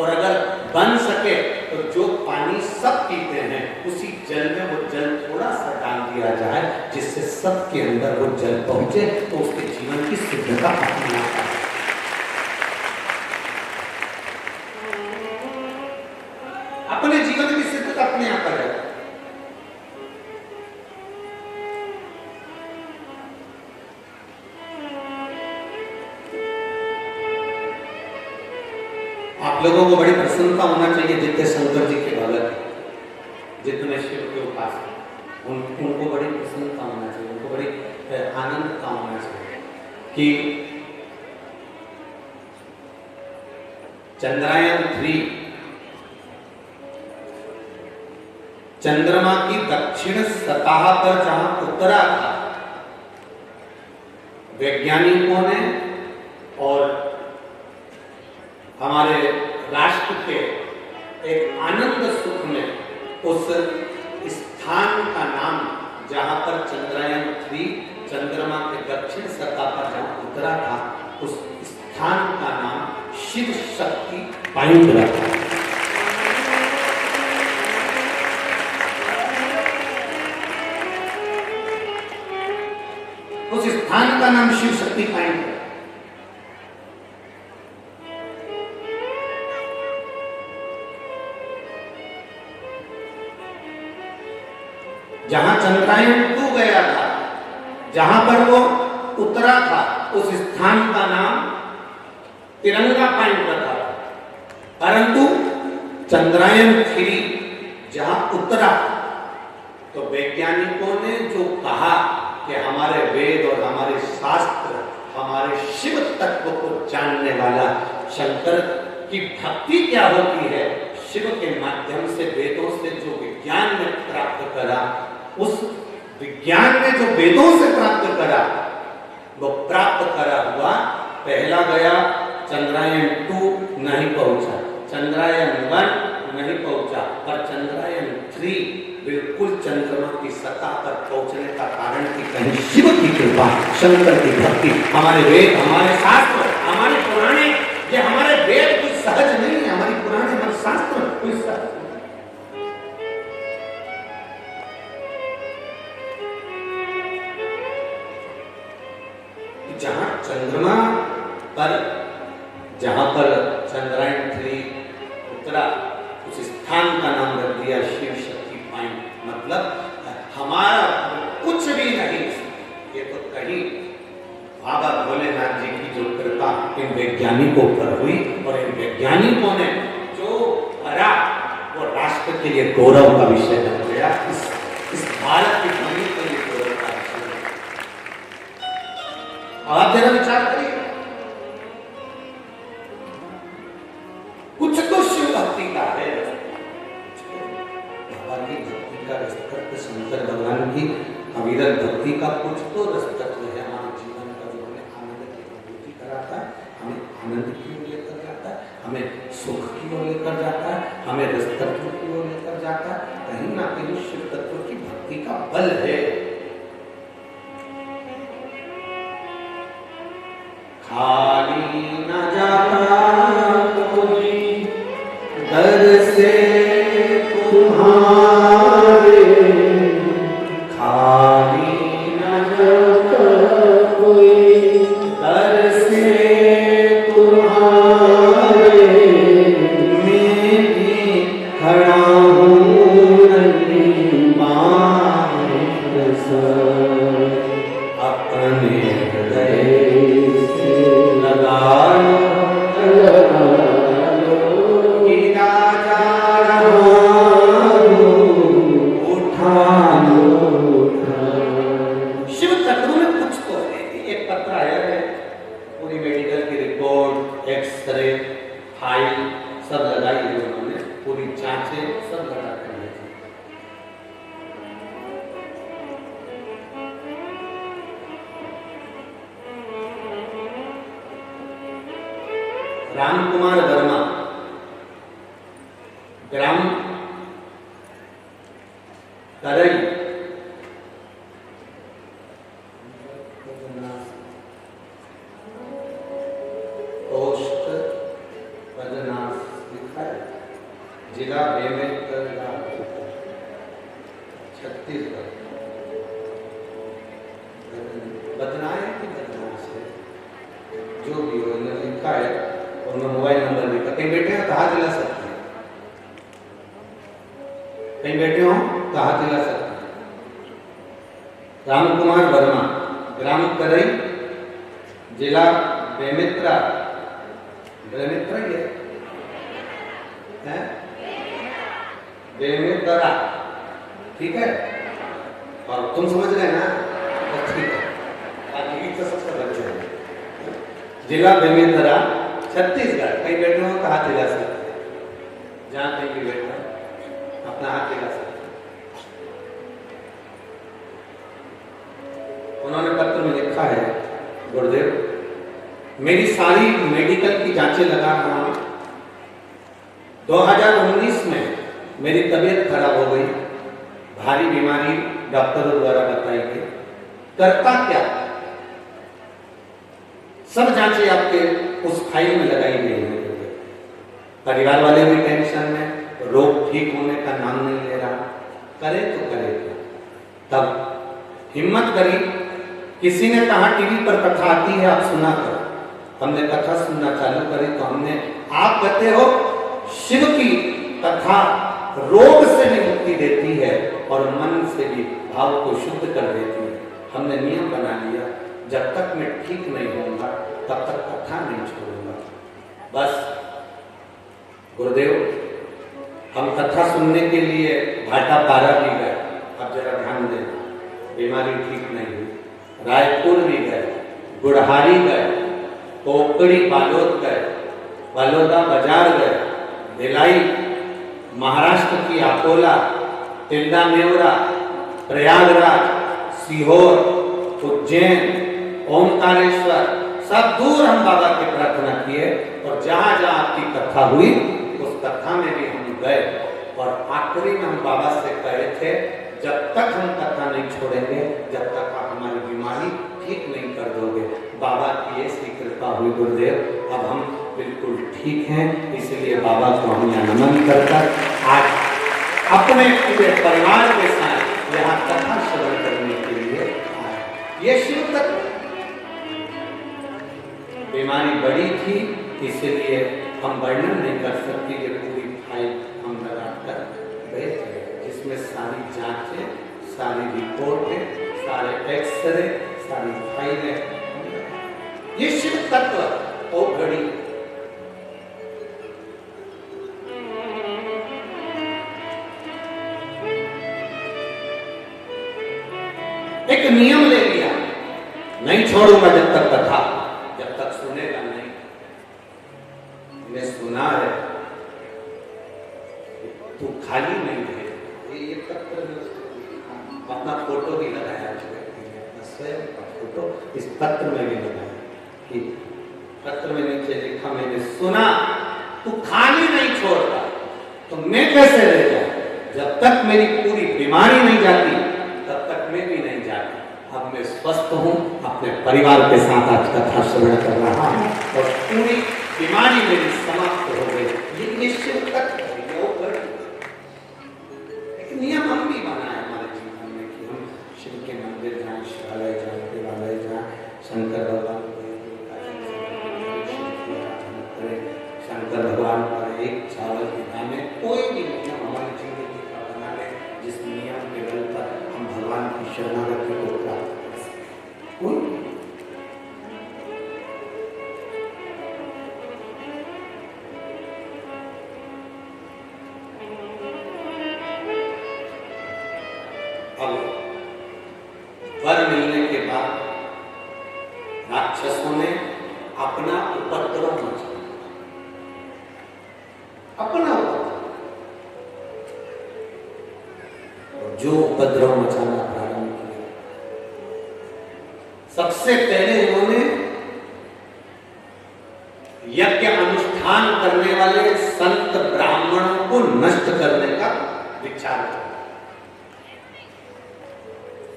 और अगर बन सके तो जो पानी सब पीते हैं उसी जल में वो जल थोड़ा सा डाल दिया जाए, जिससे सबके अंदर वो जल पहुंचे तो उसके जीवन की शुद्धता अपने आप आए। अपने जीवन की शुद्धता अपने आप आ जाए। आप लोगों को बड़ी प्रसन्नता होना चाहिए जितने शंकर जी के भगत हैं, जितने शिव के उपासक, उनको बड़ी प्रसन्नता होना चाहिए, उनको बड़ी आनंदता होना चाहिए कि चंद्रयान 3 चंद्रमा की दक्षिण सतह पर जहां उतरा था, वैज्ञानिकों ने और हमारे राष्ट्र के एक आनंद सुख में उस स्थान का नाम, जहां पर चंद्रयान 3 चंद्रमा के दक्षिण सतह पर जहां उतरा था, उस स्थान का नाम शिव शक्ति पॉइंट रखा। उस स्थान का नाम शिव शक्ति पॉइंट है। जहां चंद्रयान 2 गया था, जहां पर वो उतरा था, उस स्थान का नाम तिरंगा पॉइंट रखा था। परंतु चंद्रयान 3 जहां उतरा तो वैज्ञानिकों ने जो कहा कि हमारे वेद और हमारे शास्त्र हमारे शिव तत्व को जानने वाला, शंकर की भक्ति क्या होती है, शिव के माध्यम से वेदों से जो विज्ञान में प्राप्त करा, उस विज्ञान ने जो वेदों से प्राप्त करा, वो प्राप्त करा हुआ पहला गया चंद्रयान 2 नहीं पहुंचा, चंद्रयान 1 नहीं पहुंचा, पर चंद्रयान 3 बिल्कुल चंद्रमा की सतह पर पहुंचने का कारण कि कहीं शिव की कृपा, शंकर की भक्ति, हमारे वेद, हमारे शास्त्र, हमारे पुराने, ये हमारे वेद कुछ सहज नहीं है, हमारी पुराने हमारे शास्त्र कुछ सहज नहीं। जहां चंद्रमा पर, जहां पर चंद्रयान 3 उतरा, उस स्थान का नाम रख दिया शिव शक्ति पॉइंट। मतलब हमारा कुछ भी नहीं, ये तो कहीं बाबा भोलेनाथ जी की जो कृपा इन वैज्ञानिकों पर हुई, और इन वैज्ञानिकों ने जो करा वो राष्ट्र के लिए गौरव का विषय बन गया, इस भारत की भूमि के लिए गौरव का विषय। आप जरा विचार करिए, कुछ तो शिव भक्ति का है, बाबा की भक्ति का रसतत्व, शंकर भगवान की अविरत भक्ति का कुछ तो रसतत्व है हमारे जीवन का, जो हमें आनंद की अनुभूति कराता है, हमें आनंद की ओर लेकर जाता है, हमें सुख की ओर लेकर जाता है, हमें रसतत्व की ओर लेकर जाता है। कहीं ना कहीं शिव तत्व की भक्ति का बल है। खाली न जाता कोई दर से तुम्हारे, खाली न जाता कोई दर से तुम्हारे, मैं भी खड़ा हूँ नंगी बांध सर, अपने हृदय शिव तत्व में कुछ तो है। एक पत्र आया है, पूरी मेडिकल की रिपोर्ट, एक्सरे, फाइल सब लगाई है उन्होंने, पूरी जांचें सब लगा कर राम कुमार वर्मा, ग्राम बदनाए कि बदनाए से जो भी हो इन्होंने लिखा है और मैं मोबाइल नंबर लिखा, कहीं बैठे हो तो हाथ हिला सकते हैं, कहीं बैठे हो तो हाथ हिला सकते हैं। राम कुमार वर्मा, ग्राम करई, जिला बेमेतरा, बेमेतरा ये है बेमेतरा, ठीक है। और तुम समझ रहे ना, तो ठीक है, बाकी तो सबसे बच्चे हैं। जिला बेमेतरा, छत्तीसगढ़, कहीं बैठे हो तो हाथ हिला सकते हैं, जहाँ कहीं भी बैठे हो अपना हाथ हिला सकते हैं। उन्होंने पत्र में लिखा है, गुरुदेव मेरी सारी मेडिकल की जांचें लगा रहा हूं, 2019 में मेरी तबीयत खराब हो गई, भारी बीमारी डॉक्टरों द्वारा बताई गई, करता क्या, सब जांचें आपके उस फाइल में लगाई गई है। परिवार वाले भी टेंशन में, रोग ठीक होने का नाम नहीं ले रहा, करे तो करे क्या। तब हिम्मत करी, किसी ने कहा टीवी पर कथा आती है आप सुना करो, हमने कथा सुनना चालू करी तो हमने, आप कहते हो शिव की कथा रोग से भी मुक्ति देती है और मन से भी भाव को शुद्ध कर देती है। हमने नियम बना लिया, जब तक मैं ठीक नहीं होऊंगा तब तक कथा नहीं छोड़ूंगा। बस गुरुदेव हम कथा सुनने के लिए भाटा पारा भी गए, अब जरा ध्यान दें, बीमारी ठीक नहीं हुई, रायपुर भी गए, गुड़हारी गए, कोकड़ी बालोद गए, बलौदा बाजार गए, भिलाई, महाराष्ट्र की अकोला, तिल्दा मेवरा, प्रयागराज, सीहोर, उज्जैन, ओमकारेश्वर, सब दूर हम बाबा की प्रार्थना किए और जहां जहां आपकी कथा हुई उस कथा में भी हम गए और आखिरी में हम बाबा से कहे थे जब तक हम कथा नहीं छोड़ेंगे, जब तक आप हमारी बीमारी ठीक नहीं कर दोगे। बाबा की ऐसी कृपा हुई गुरुदेव, अब हम बिल्कुल ठीक हैं, इसलिए बाबा को हम यहाँ नमन कर आज अपने पूरे परिवार के साथ यहाँ कथा श्रवण करने के लिए आए। ये शिव तत्व, बीमारी बड़ी थी इसलिए हम वर्णन नहीं कर सकते, ये पूरी फाइल हम लगाकर गए थे जिसमें सारी जांचें, सारी रिपोर्टें, सारे एक्सरे, सारी फाइलें, ये शिव तत्व और घड़ी। एक नियम ले लिया, नहीं छोड़ूंगा जब तक कथा, जब तक सुनेगा नहीं। मैंने सुना है तू खाली नहीं है, ये पत्र में अपना फोटो भी लगाया, अपना स्वयं का फोटो इस पत्र में भी लगाया कि पत्र में नीचे लिखा, मैंने सुना तू खाली नहीं छोड़ता तो मैं कैसे रह जाऊं, जब तक मेरी पूरी बीमारी नहीं जाती तब तक मैं भी नहीं जाता। अब मैं स्वस्थ हूं, अपने परिवार के साथ आज कथा श्रवण कर रहा हूं और पूरी बीमारी मेरी समाप्त हो गई। ये निश्चित तक नियम हम भी बनाए हमारे जीवन में कि हम शिव के मंदिर जाएं, शिवालय जाएं, देवालय जाएं, शंकर भगवान शंकर भगवान पर एक चावल के दाने, कोई भी नियम हमारी जिंदगी का बना ले जिस नियम के बल पर हम भगवान की शरणागति को प्राप्त कर सकें। कोई वर मिलने के बाद राक्षसों ने अपना उपद्रव मचाया, अपना जो उपद्रव मचाना प्रारंभ किया, सबसे पहले इन्होंने यज्ञ अनुष्ठान करने वाले संत ब्राह्मणों को नष्ट करने का विचार किया।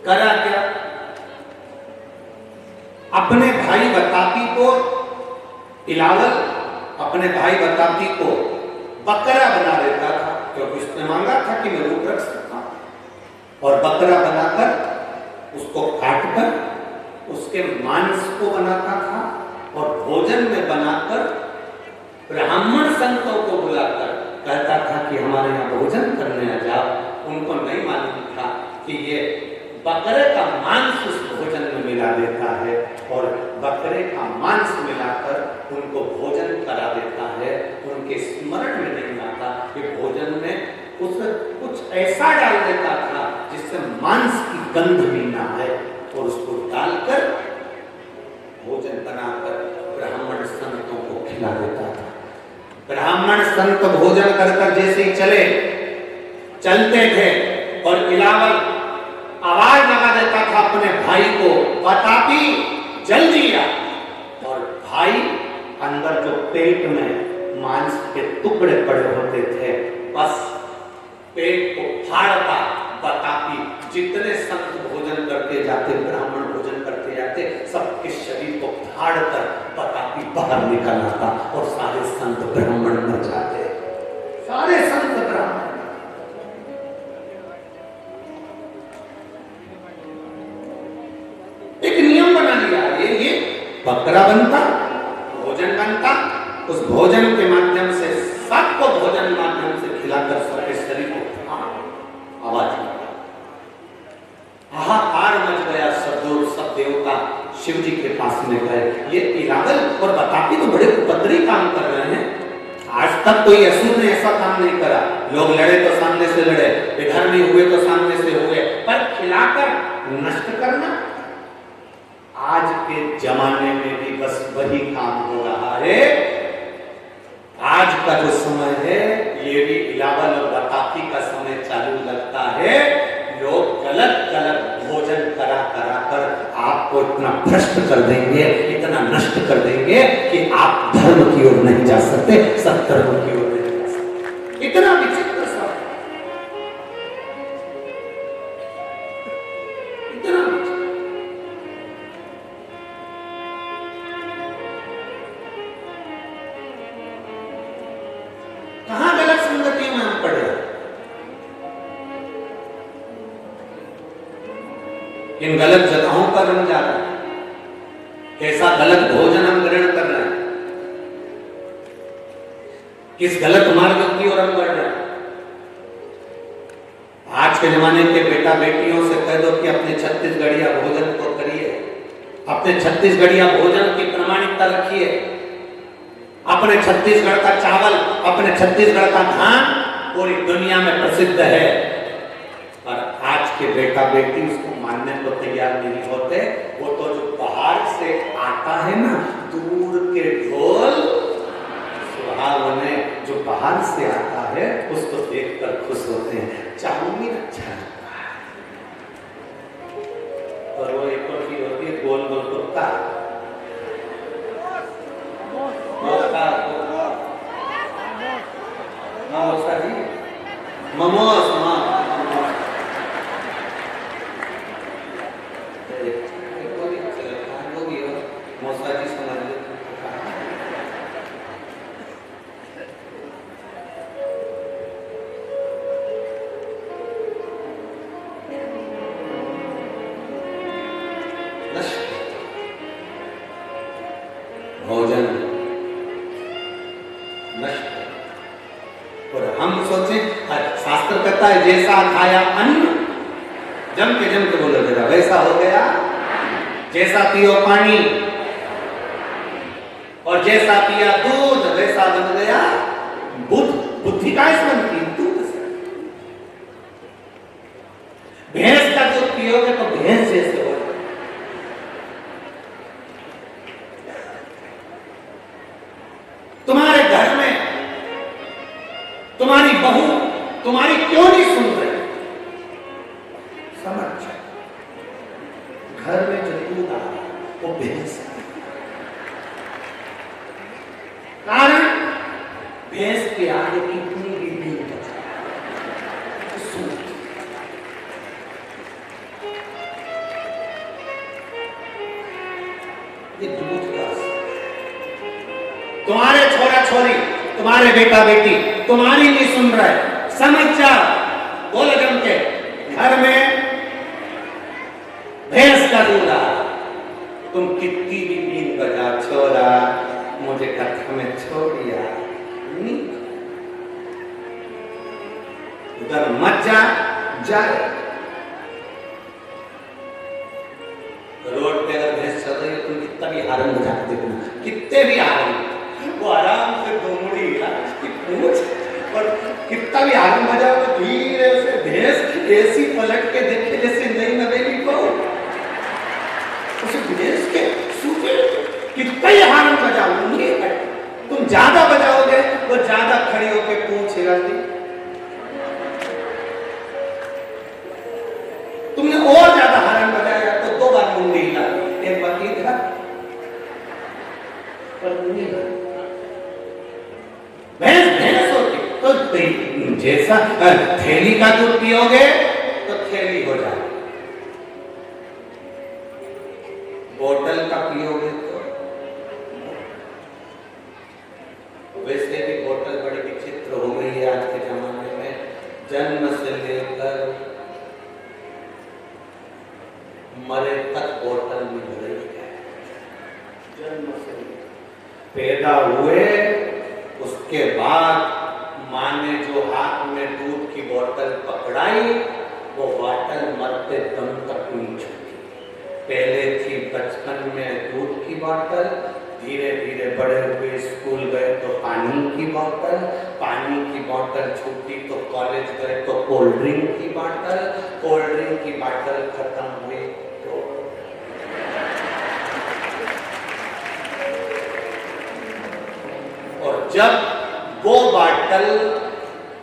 करा क्या, अपने भाई बताती को इलावल अपने भाई बताती को बकरा बना देता था, क्योंकि उसने मांगा था कि मैं रूप रख सकता हूं, और बकरा बनाकर उसको काटकर उस उसके मांस को बनाता था और भोजन में बनाकर ब्राह्मण संतों को बुलाकर कहता था कि हमारे यहाँ भोजन करने आ जाओ। उनको नहीं मालूम था कि ये बकरे का मांस उस भोजन में मिला देता है और बकरे का मांस मिलाकर उनको भोजन करा देता है। उनके स्मरण में नहीं आता कि भोजन में कुछ ऐसा डाल देता था जिससे मांस की गंध भी ना आए और उसको डालकर भोजन बनाकर ब्राह्मण संतों को खिला देता था। ब्राह्मण संत भोजन कर कर जैसे ही चलते थे और इलावल आवाज लगा देता था अपने भाई को, बतापी जल्दी आ। और भाई अंदर जो पेट में मांस के टुकड़े पड़े होते थे, बस पेट को फाड़ता बतापी। जितने संत भोजन करके जाते, ब्राह्मण भोजन करके जाते, सबके शरीर को फाड़ कर बतापी बाहर निकल आता और सारे संत ब्राह्मण मर जाते, सारे संत ब्राह्मण। एक नियम बना लिया, ये बकरा बनता, भोजन बनता, उस भोजन के माध्यम से सबको भोजन माध्यम से खिलाकर सबके शरीर को आवाज हाहाकार मच गया। सब देवता शिव जी के पास में गए। ये इलावल और बतापी तो बड़े उपद्रवी काम कर रहे हैं। आज तक कोई असुर ने ऐसा काम नहीं करा। लोग लड़े तो सामने से लड़े, इधर में हुए तो सामने से हुए, पर खिलाकर नष्ट करना आज के जमाने में भी बस वही काम हो रहा है। आज का जो समय है ये भी इलावल और बतापी का समय चालू लगता है। लोग गलत भोजन करा कर आपको इतना भ्रष्ट कर देंगे, इतना नष्ट कर देंगे कि आप धर्म की ओर नहीं जा सकते, सत्कर्म की ओर नहीं जा सकते। इतना विचित्र सब, इतना विचित्र। कहां गलत संगतियों में हम पड़े, इन गलत जगहों पर हम जा रहे हैं, कैसा गलत भोजन हम ग्रहण कर रहे हैं, किस गलत मार्ग की ओर हम बढ़ रहे हैं। आज के जमाने के बेटा बेटियों से कह दो कि अपने छत्तीसगढ़िया भोजन को करिए, अपने छत्तीसगढ़िया भोजन की प्रामाणिकता रखिए, अपने छत्तीसगढ़ का चावल, अपने छत्तीसगढ़ का धान पूरी दुनिया में प्रसिद्ध है। पर आज के बेटा बेटी उसको मानने को तैयार नहीं होते। वो तो जो बाहर से आता है ना, दूर के ढोल सुहावने, जो बाहर से आता है उसको देखकर खुश होते हैं। चाउमीन अच्छा लगता है, और वो एक और चीज होती है गोल गोल कुत्ता, मोमोस, मौसा जी समझ लो। भोजन नष्ट, और हम सोचे, शास्त्र कहता है जैसा खाया अन्न, जम के बोलो जरा, वैसा हो गया। जैसा पियो पानी और जैसा पिया दूध, वैसा बन गया बुद्ध। बुद्धि का बनती दूध से। भैंस का दूध पियोगे तो भैंस जैसे हो। तुम्हारे घर में तुम्हारी बहू तुम्हारी क्यों नहीं सुन रही, समझ जाए। घर में जो दूध आ वो भैंस है। कारण भैंस के आगे कितनी भी दूध बचा, ये दूध का तुम्हारे छोरा छोरी, तुम्हारे बेटा बेटी तुम्हारी नहीं सुन रहे, समझ जा। बोलो जम के, घर में भैंस का दूध आ, तुम कितनी भी बीन बजा छोरा, मुझे कथा में छोड़िया नहीं। उधर मत जा, जाए रोड पे अगर भैंस चल रही है, तुम कितना भी हारन बजा के देखना, कितने भी हारन, वो आराम से घूमड़ी उसकी पूछ, और कितना भी हारन बजाओ तो धीरे से भैंस ऐसी पलट के देखे जैसे नई नवेली को, उसे भैंस के सूखे कितना ही हारन बजाओ, तुम ज्यादा बजाओगे वो ज्यादा खड़ी होके पूछ हिलाती, तुमने और ज्यादा हारन बजाया तो 2 बार मुंडी हिला, एक बार इधर और भैंस भैंस होती तो जैसा थैली का दूध पियोगे तो थैली हो जाए, बोतल का पियोगे तो वैसे भी बोतल बड़ी विचित्र हो गई है आज के जमाने में, जन्म से लेकर मरे तक बोतल मिल रही है। जन्म से पैदा हुए उसके बाद माँ ने जो हाथ में दूध की बोतल पकड़ाई वो बोतल मरते दम तक नहीं छूटी। पहले थी बचपन में दूध की बोतल, धीरे धीरे बड़े हुए स्कूल गए तो पानी की बोतल, पानी की बोतल छूटी तो कॉलेज गए तो कोल्ड ड्रिंक की बोतल, कोल्ड ड्रिंक की बोतल खत्म हुई तो और जब वो बोतल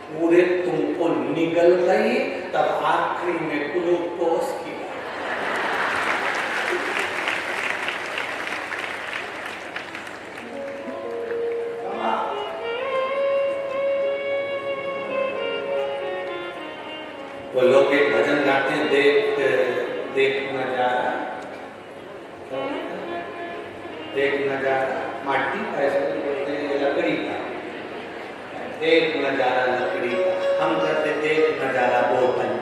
पूरे तुमको निगल गई तब आखिरी में ग्लूकोज की वो लोग एक भजन गाते हैं, देख नजारा, देख नजारा माटी का, ऐसा बोलते हैं लकड़ी का, देख नजारा लकड़ी का, हम कहते देख नजारा बोतल,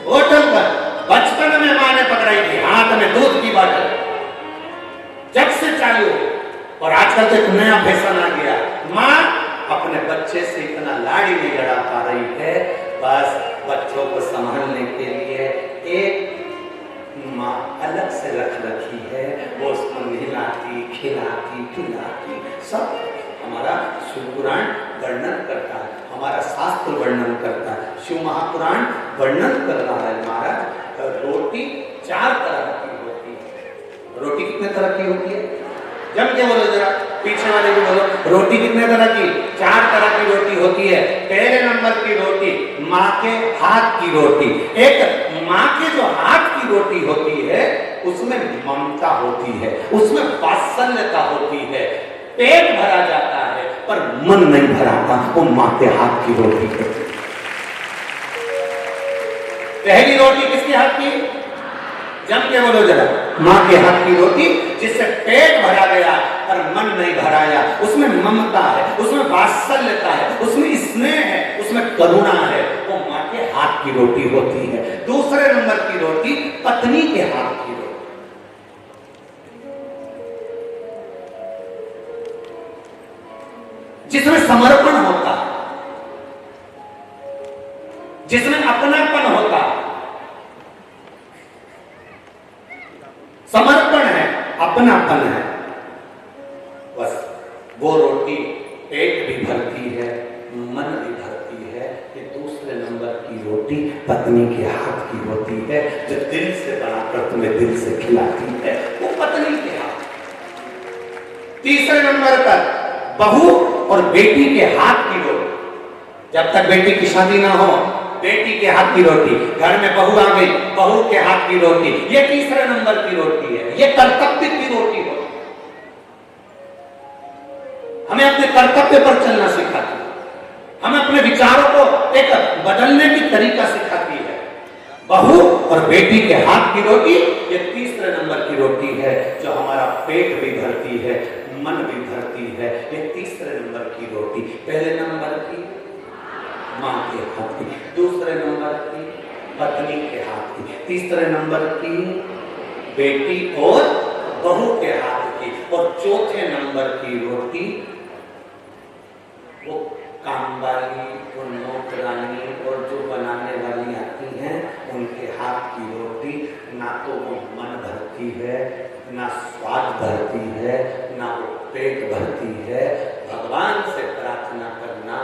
बोतल पर बचपन में माँ ने पकड़ाई थी हाथ में दूध की बोतल, जब से चालू, और आजकल तो एक नया फैशन आ गया, माँ अपने बच्चे से इतना लाड़ी नहीं लड़ा पा रही है, बस बच्चों को संभालने के लिए एक माँ अलग से रख रखी है, वो उसको नहलाती खिलाती पिलाती सब। हमारा शिव पुराण वर्णन करता है, हमारा शास्त्र वर्णन करता है, शिव महापुराण वर्णन कर रहा है महाराज, रोटी 4 तरह की होती है। रोटी कितने तरह की होती है? जम के बोलो जरा, पीछे वाले भी बोलो, रोटी कितने तरह की? 4 तरह की रोटी होती है। पहले नंबर की रोटी माँ के हाथ की रोटी। एक माँ के जो हाथ की रोटी होती है उसमें ममता होती है, उसमें वात्सल्यता होती है, पेट भरा जाता है पर मन नहीं भराता, वो माँ के हाथ की रोटी है। पहली रोटी किसके हाथ की? जम के बोलो जरा, माँ के हाथ की रोटी, जिससे पेट भरा गया पर मन नहीं भराया, उसमें ममता है, उसमें वात्सल्यता है, उसमें स्नेह है, उसमें करुणा है, वो माँ के हाथ की रोटी होती है। दूसरे नंबर की रोटी पत्नी के हाथ की रोटी, जिसमें समर्पण होता है, जिसमें अपनापन होता है, समर्पण है, अपनापन है, बस वो रोटी पेट भी भरती है, मन भी भरती है। ये दूसरे नंबर की रोटी पत्नी के हाथ की होती है, जो दिल से बनाकर तुम्हें दिल से खिलाती है, वो पत्नी के हाथ। तीसरे नंबर पर बहू और बेटी के हाथ की रोटी। जब तक बेटी की शादी ना हो, बेटी के हाथ की रोटी, घर में बहू आ गई, बहू के हाथ की रोटी, ये तीसरे नंबर की रोटी है, ये कर्तव्य की रोटी हो। हमें अपने कर्तव्य पर चलना सिखाती है, हमें अपने विचारों को एक बदलने की तरीका सिखाती है। बहू और बेटी के हाथ की रोटी ये तीसरे नंबर की रोटी है, जो हमारा पेट भी भरती है, मन भी भरती है। ये तीसरे नंबर की रोटी। पहले नंबर की माँ के हाथ की, दूसरे नंबर की पत्नी के हाथ की, तीसरे नंबर की बेटी और बहू के हाथ की, और चौथे नंबर की रोटी वो काम वाली और नौकरानी और जो बनाने वाली आती हैं उनके हाथ की रोटी ना तो वो मन भरती है, ना स्वाद भरती है, ना वो पेट भरती है। भगवान से प्रार्थना करना,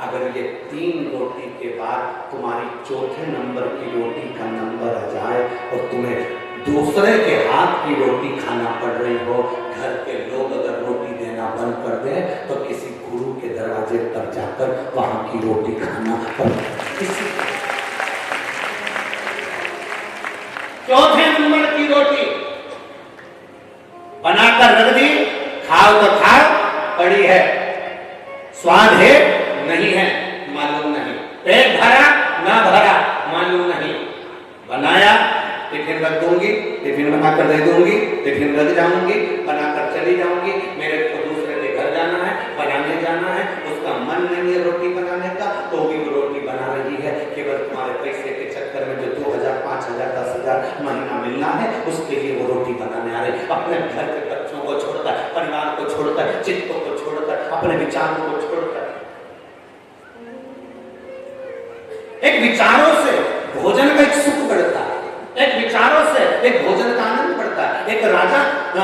अगर ये 3 रोटी के बाद तुम्हारी चौथे नंबर की रोटी का नंबर आ जाए और तुम्हें दूसरे के हाथ की रोटी खाना पड़ रही हो, घर के लोग अगर रोटी देना बंद कर दें तो किसी गुरु के दरवाजे पर जाकर वहां की रोटी खाना पड़, किसी चौथे नंबर की रोटी बनाकर रख दी, खाओ तो खाओ, पड़ी है, स्वाद है नहीं है मालूम नहीं, पेट भरा ना भरा मालूम नहीं, बनाया टिफिन रख दूंगी, टिफिन बनाकर दे दूंगी, टिफिन रख जाऊंगी, बनाकर चली जाऊंगी, मेरे को दूसरे के घर जाना है, बनाने जाना है, उसका मन नहीं है रोटी बनाने का, तो भी वो रोटी बना रही है, केवल तुम्हारे पैसे के चक्कर में जो 2000, 5000, 10,000 महीना मिलना है उसके लिए वो रोटी बनाने आ रही, अपने घर के बच्चों को छोड़कर, परिवार को छोड़कर, चित्तों को छोड़कर, अपने विचारों को छोड़कर। एक विचारों से भोजन का एक सुख बढ़ता है, एक विचारों से एक भोजन का आनंद बढ़ता है। एक राजा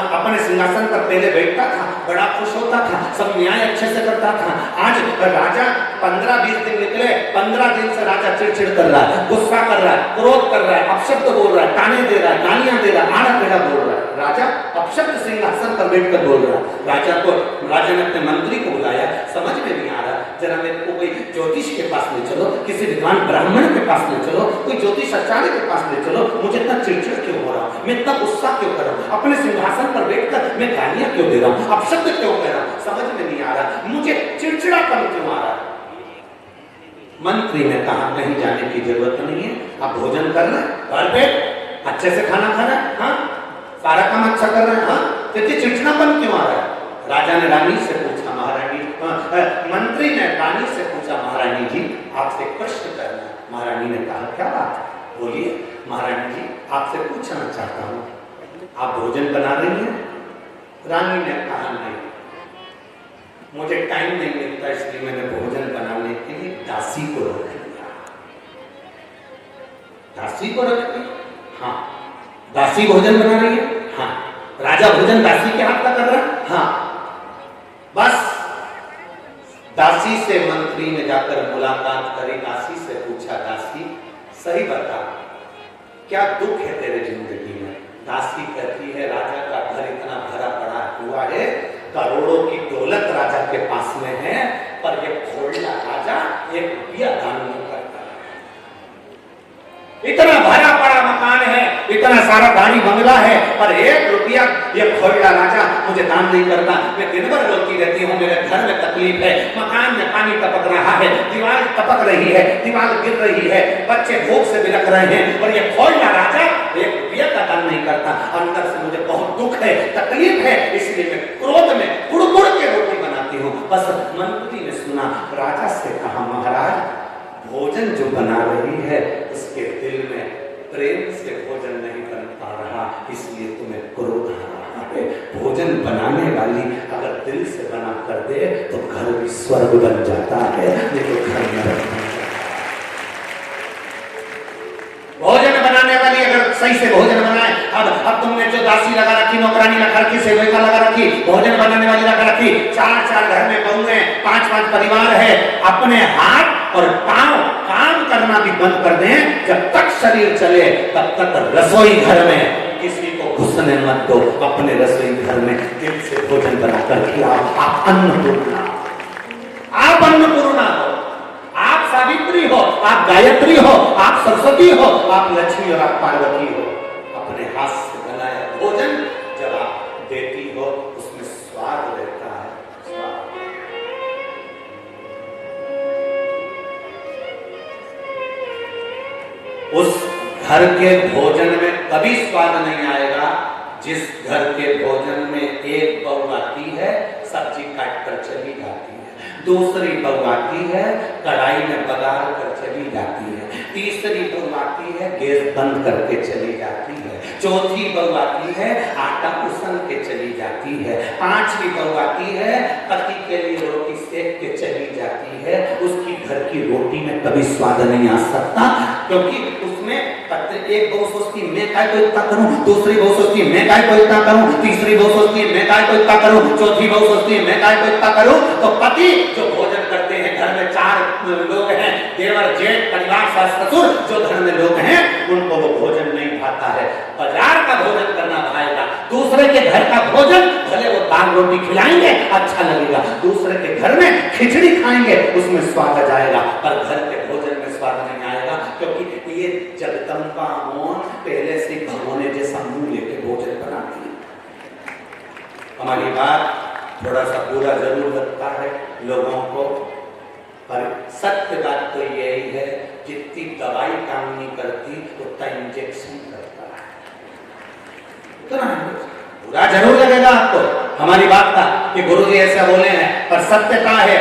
अपने सिंहासन पर पहले बैठता था, बड़ा खुश होता था, सब न्याय अच्छे से करता था। आज राजा 15-20 दिन निकले, 15 दिन से राजा चिड़चिड़ कर रहा है, गुस्सा कर रहा है, क्रोध कर रहा है, अपशब्द बोल रहा है, ताने दे रहा है, गालियां दे रहा है, आड़ा टेढ़ा बोल रहा है। राजा अपशब्द सिंहासन पर बैठकर बोल रहा है। राजा ने अपने मंत्री को बुलाया, समझ में नहीं आ रहा, जरा मेरे को कोई ज्योतिष के पास ले चलो, किसी विद्वान ब्राह्मण के पास ले चलो, कोई ज्योतिष आचार्य के पास ले चलो, मुझे इतना चिड़चिड़ क्यों हो रहा हूँ, मैं इतना गुस्सा क्यों कर रहा हूँ, अपने सिंहासन पर बैठकर मैं गालियां क्यों दे रहा हूँ, अपशब्द क्यों कह रहा हूँ, समझ में नहीं आ रहा, मुझे चिड़चिड़ापन क्यों आ रहा है। मंत्री ने कहा कहीं जाने की जरूरत नहीं है, आप भोजन कर रहे हैं, घर पे अच्छे से खाना खा रहे हैं, हाँ सारा काम अच्छा कर रहे हैं, हाँ तो चिड़चिड़ापन क्यों आ रहा है। राजा ने रानी से पूछा, महारानी, मंत्री ने रानी से पूछा, महारानी जी आपसे प्रश्न करना। महारानी ने कहा क्या बात है, बोलिए। महारानी जी आपसे पूछना चाहता हूँ, आप भोजन बना रही हैं। रानी ने कहा नहीं, मुझे टाइम नहीं मिलता, इसलिए मैंने भोजन बनाने के लिए दासी को रख दिया। दासी को रख दिया, हाँ दासी भोजन बना रही है, हाँ राजा भोजन दासी के हाथ का कर रहा है, हाँ। बस दासी से मंत्री ने जाकर मुलाकात करी, दासी से पूछा, दासी सही बता क्या दुख है तेरे जिंदगी में। दासी कहती है राजा का घर इतना भरा पड़ा हुआ है, करोड़ों की दौलत राजा के पास में है, पर ये खोड़ला राजा 1 रुपया दान नहीं करता। इतना भरा पड़ा मकान है, इतना सारा गाड़ी बंगला है, पर 1 रुपया ये खोड़ला राजा मुझे दान नहीं करता। मैं दिन भर रोती रहती हूँ, मेरे घर में तकलीफ है, मकान में पानी टपक रहा है, दीवार टपक रही है, दीवार गिर रही है, बच्चे भूख से बिलख रहे हैं, और ये खोड़ला राजा 1 रुपया का दान नहीं करता। अंदर से मुझे बहुत दुख है, तकलीफ है, इसलिए मैं क्रोध में कुड़-कुड़ के रोटी बनाती हूँ। बस मंत्री ने सुना, राजा से कहा, महाराज भोजन जो बना रही है उसके दिल में प्रेम से भोजन नहीं बन पा रहा, इसलिए तुम्हें क्रोध आ रहा है। भोजन बनाने वाली अगर दिल से बना कर दे तो घर भी स्वर्ग बन जाता है, नहीं तो घर में भोजन बनाने वाली अगर सही से भोजन बनाए। अब तुमने जो दासी लगा रखी, नौकरानी लगा रखी, सेविका लगा रखी, भोजन बनाने वाली लगा रखी, 4-4 घर में बहू है, 5-5 परिवार है, अपने हाथ और पांव काम करना भी बंद कर दें। जब तक शरीर चले तब तक रसोई घर में किसी को घुसने मत दो, अपने रसोई घर में दिल से भोजन बनाकर खिलाओ। आप अन्नपूर्णा, आप अन्नपूर्णा हो, आप सावित्री हो, आप गायत्री हो, आप सरस्वती हो, आप लक्ष्मी और आप पार्वती हो। अपने हाथ से बनाया भोजन जब आप देती हो उसमें स्वाद रहता है, स्वाद। उस घर के भोजन में कभी स्वाद नहीं आएगा जिस घर के भोजन में एक बहू आती है, सब्जी काट कर चली जाती है, दूसरी बहू आती है, कढ़ाई में बघार कर चली जाती है, तीसरी बहू आती है, गैस बंद करके चली जाती है, चौथी बहू आती है, आटा उसन के चली जाती है। पांचवी बहू आती है, पति के लिए रोटी सेक के चली जाती है। उसकी घर की रोटी में कभी स्वाद नहीं आ सकता, क्योंकि उसमें एक बहू सोचती मैं काय को इतना करूं, दूसरी बहू सोचती है मैं काय को इतना करूं, तीसरी बहू सोचती है मैं काय को इतना करूं, चौथी बहू सोचती है मैं काय को इतना करूं। तो पति जो भोजन करते हैं, घर में 4 लोग हैं, देवर जेठ परिवार सास ससुर, जो घर में लोग हैं उनको वो भोजन नहीं भाता है। बाजार का भोजन करना भाएगा, दूसरे के घर का भोजन भले वो दाल रोटी खिलाएंगे अच्छा लगेगा, दूसरे के घर में खिचड़ी खाएंगे उसमें स्वाद आ जाएगा, पर घर के भोजन में स्वाद नहीं आएगा, क्योंकि ये जगदम्बा मोहन पहले से भगवाने जैसा मुंह लेके भोजन बनाती है। हमारी बात थोड़ा सा बुरा जरूर लगता है लोगों को, पर सत्य बात तो यही है, जितनी दवाई काम नहीं करती उतना इंजेक्शन करता है। बुरा जरूर लगेगा आपको हमारी बात का कि गुरुजी ऐसा बोले हैं, पर सत्य क्या है,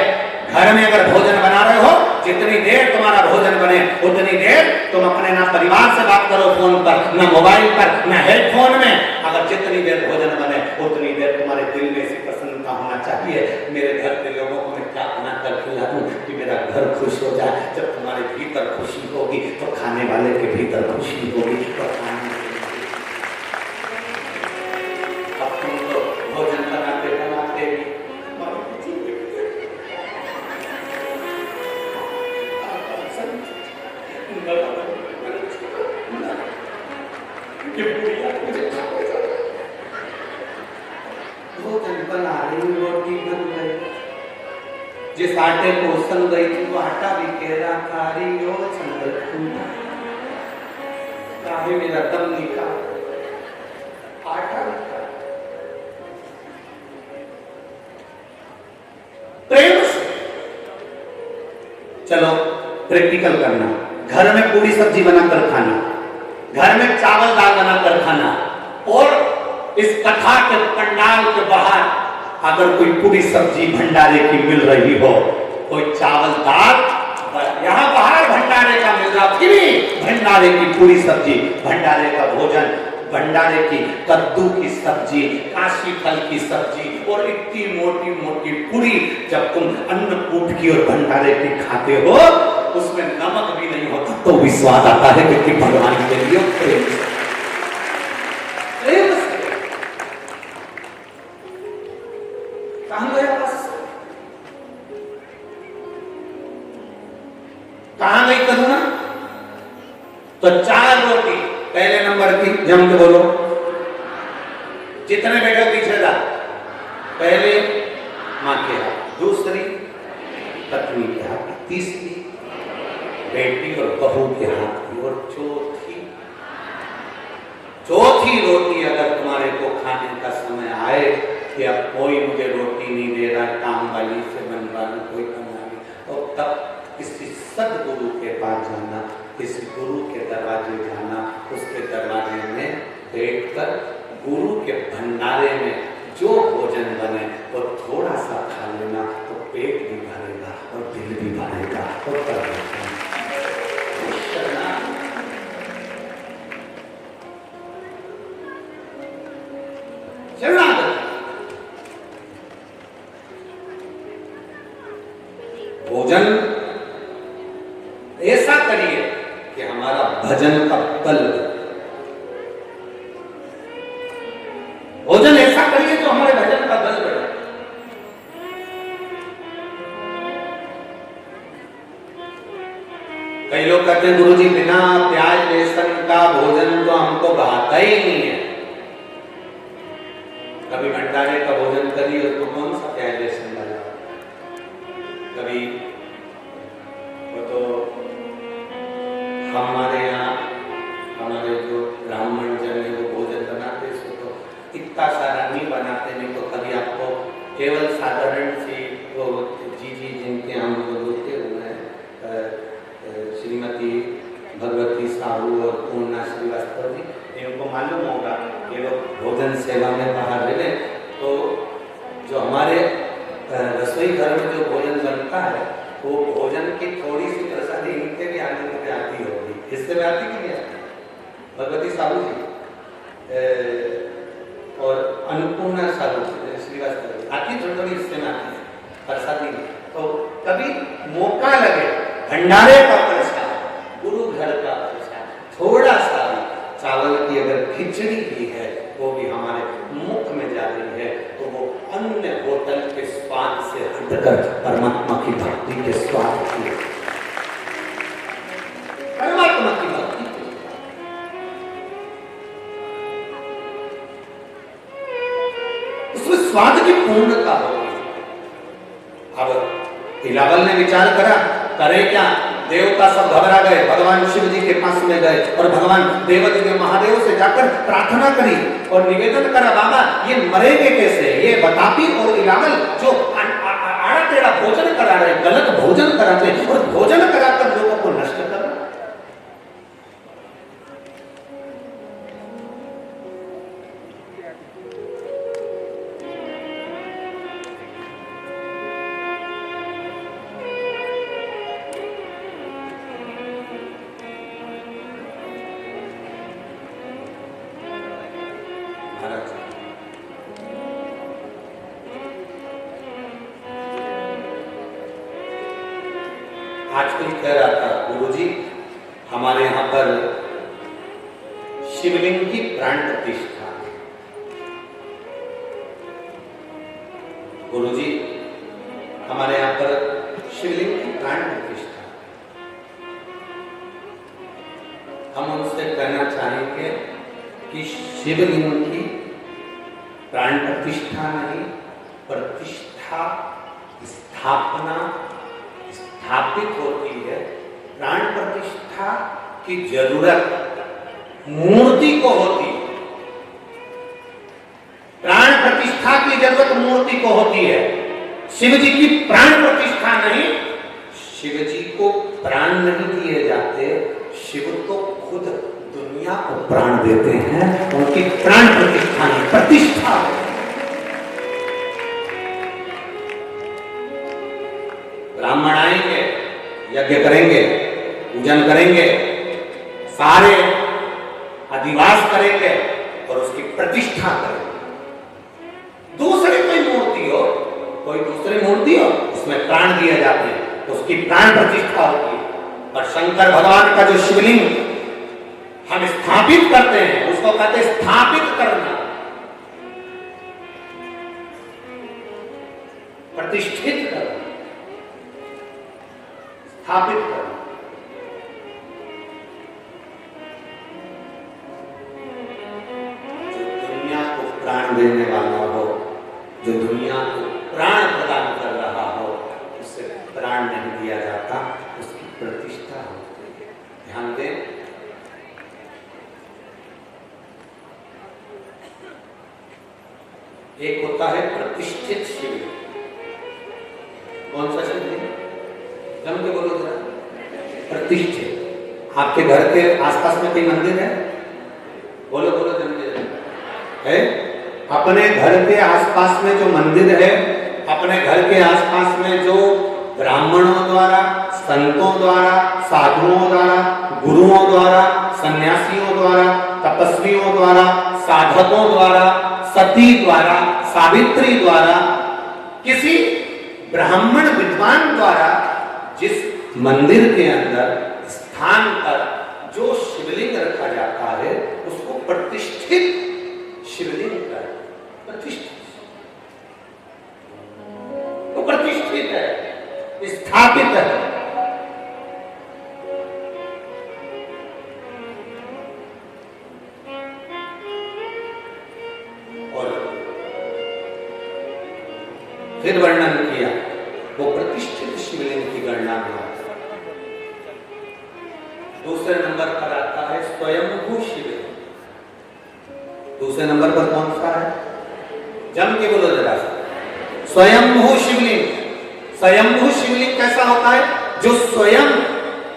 घर में अगर भोजन बना रहे हो, जितनी देर तुम्हारा भोजन बने उतनी देर तुम अपने ना परिवार से बात करो फोन पर, ना मोबाइल पर, ना हेडफोन में। अगर जितनी देर भोजन बने उतनी देर तुम्हारे दिल में इसी प्रसन्नता होना चाहिए, मेरे घर के लोगों को मैं क्या बना कर खिला दूं कि मेरा घर खुश हो जाए। जब तुम्हारे भीतर खुशी होगी तो खाने वाले के भीतर खुशी होगी। तो अब तुम तो भोजन बनाते बनाते भोजन बना रही, रोटी बन गई, जिस आटे को उसन गई थी वो आटा भी कह रहा खा रही हो चंद्रखूना, काहे मेरा दम निकाल, आटा निकाल। प्रेम से चलो प्रैक्टिकल करना, घर में पूरी सब्जी बनाकर खाना, घर में चावल दाल बनाकर खाना, और इस कथा के पंडाल के बाहर अगर कोई पूरी सब्जी भंडारे की मिल रही हो, कोई चावल दाल यहाँ बाहर भंडारे का मिल रहा, फिर भंडारे की पूरी सब्जी, भंडारे का भोजन, भंडारे की कद्दू की सब्जी, काशी फल की सब्जी और इतनी मोटी मोटी पूरी, जब तुम अन्नकूट की और भंडारे की खाते हो, उसमें नमक भी नहीं होता तो भी स्वाद आता है, क्योंकि भगवान के लिए प्रेम से कहां गई करुणा? तो 4 रोटी पहले नंबर की जम के बोलो, जितने बैठे पीछे था, पहले मां के हाथ, दूसरी पत्नी के हाथ की, तीसरी बेटी और बहू के हाथ की, और चौथी रोटी अगर तुम्हारे को खाने का समय आए कि अब कोई मुझे रोटी नहीं दे रहा, काम वाली से बनवा लो, कोई कमा ली, और तब किसी सदगुरु के पास जाना, किसी गुरु के दरवाजे जाना, उसके दरवाजे में बैठकर गुरु के भंडारे में जो भोजन बने वो थोड़ा सा खा लेना, तो पेट भी भरेगा और दिल भी भरेगा और भोजन ऐसा करिए कि हमारा भजन का बल, भोजन ऐसा करिए जो हमारे भजन का बल बढ़े। कई लोग कहते हैं गुरुजी बिना प्याज लहसुन का भोजन तो हमको भाता ही नहीं है। कभी भंडारे का भोजन करिए, उसको कौन सा प्याज लहसुन डाला, कभी वो तो हमारे यहाँ हमारे जो ब्राह्मण जन है वो भोजन बनाते, इसको तो इतना सारा नहीं बनाते, नहीं तो कभी आपको केवल साधारण सी वो जी जिनके हम लोग होते हुए हैं, श्रीमती भगवती साहू और पूर्णा श्रीवास्तव जी, इनको मालूम होगा कि लोग भोजन सेवा में बाहर रहते, तो जो हमारे रसोई घर में जो भोजन बनता है वो भोजन की थोड़ी सी प्रसादी इनके भी आनंद में आती होगी, इससे में आती कि नहीं आती? भगवती साहू जी और अन्नपूर्णा साधु श्रीवास्तव आती थोड़ी थोड़ी हिस्से में आती है प्रसादी में। तो कभी मौका लगे भंडारे का प्रसाद, गुरु घर का प्रसाद, थोड़ा सा चावल की अगर खिचड़ी भी है वो भी हमारे मुख में जा रही है तो वो अन्य होटल के स्वाद से हटकर परमात्मा की भक्ति के स्वाद की, परमात्मा की भक्ति की। उसमें स्वाद की पूर्णता होगी। अब इलावल ने विचार करा, करे क्या? देवता सब घबरा गए, भगवान शिव जी के पास में गए और भगवान देवदेव महादेव से जाकर प्रार्थना करी और निवेदन करा, बाबा ये मरेंगे कैसे? ये बतापी और इलावल जो आड़ा टेढ़ा भोजन करा रहे, गलत भोजन कराते और भोजन कराकर लोगों को नष्ट कर रहे। आजकल कह रहा था गुरुजी हमारे यहाँ पर शिवलिंग की प्राण प्रतिष्ठा। गुरुजी हमारे यहाँ पर शिवलिंग की प्राण प्रतिष्ठा। हम उनसे कहना चाहेंगे कि शिवलिंग की प्राण प्रतिष्ठा नहीं, प्रतिष्ठा स्थापना स्थापित होती है। प्राण प्रतिष्ठा की जरूरत मूर्ति को होती है, प्राण प्रतिष्ठा की जरूरत मूर्ति को होती है। शिव जी की प्राण प्रतिष्ठा नहीं, शिव जी को प्राण नहीं दिए जाते, शिव तो खुद दुनिया को प्राण देते हैं, उनकी प्राण प्रतिष्ठा नहीं, प्रतिष्ठा। ब्राह्मण आएंगे, यज्ञ करेंगे, पूजन करेंगे, सारे अधिवास करेंगे और उसकी प्रतिष्ठा करेंगे। दूसरी कोई मूर्ति हो, कोई दूसरी मूर्ति हो, उसमें प्राण दिए जाते हैं, उसकी प्राण प्रतिष्ठा होती है। और शंकर भगवान का जो शिवलिंग हम स्थापित करते हैं उसको कहते हैं स्थापित करना, प्रतिष्ठित करना, स्थापित करना। जो दुनिया को प्राण देने वाला हो, जो दुनिया को प्राण प्रदान कर रहा हो, उसे प्राण नहीं दिया जाता, उसकी प्रतिष्ठा होती है। ध्यान दें, एक होता है प्रतिष्ठित शिव। कौन सा शिव? जम के बोलो जरा। प्रतिष्ठित। आपके घर के आसपास में कोई मंदिर है? बोलो बोलो जम के। है? अपने घर के आसपास में जो मंदिर है, अपने घर के आसपास में जो ब्राह्मणों द्वारा, संतों द्वारा, साधुओं द्वारा, गुरुओं द्वारा, सन्यासियों द्वारा, तपस्वियों द्वारा, साधकों द्वारा, सती द्वारा, सावित्री द्वारा, किसी ब्राह्मण विद्वान द्वारा जिस मंदिर के अंदर स्थान पर जो शिवलिंग रखा जाता है उसको प्रतिष्ठित शिवलिंग का प्रतिष्ठित, वो प्रतिष्ठित है, स्थापित है। और फिर वर्णन किया वो प्रतिष्ठित शिवलिंग की गणना में आता है। दूसरे नंबर पर आता है स्वयंभू शिवलिंग। दूसरे नंबर पर कौन सा है? जम के बोलो जरा। स्वयंभू शिवलिंग। स्वयंभू शिवलिंग कैसा होता है? जो स्वयं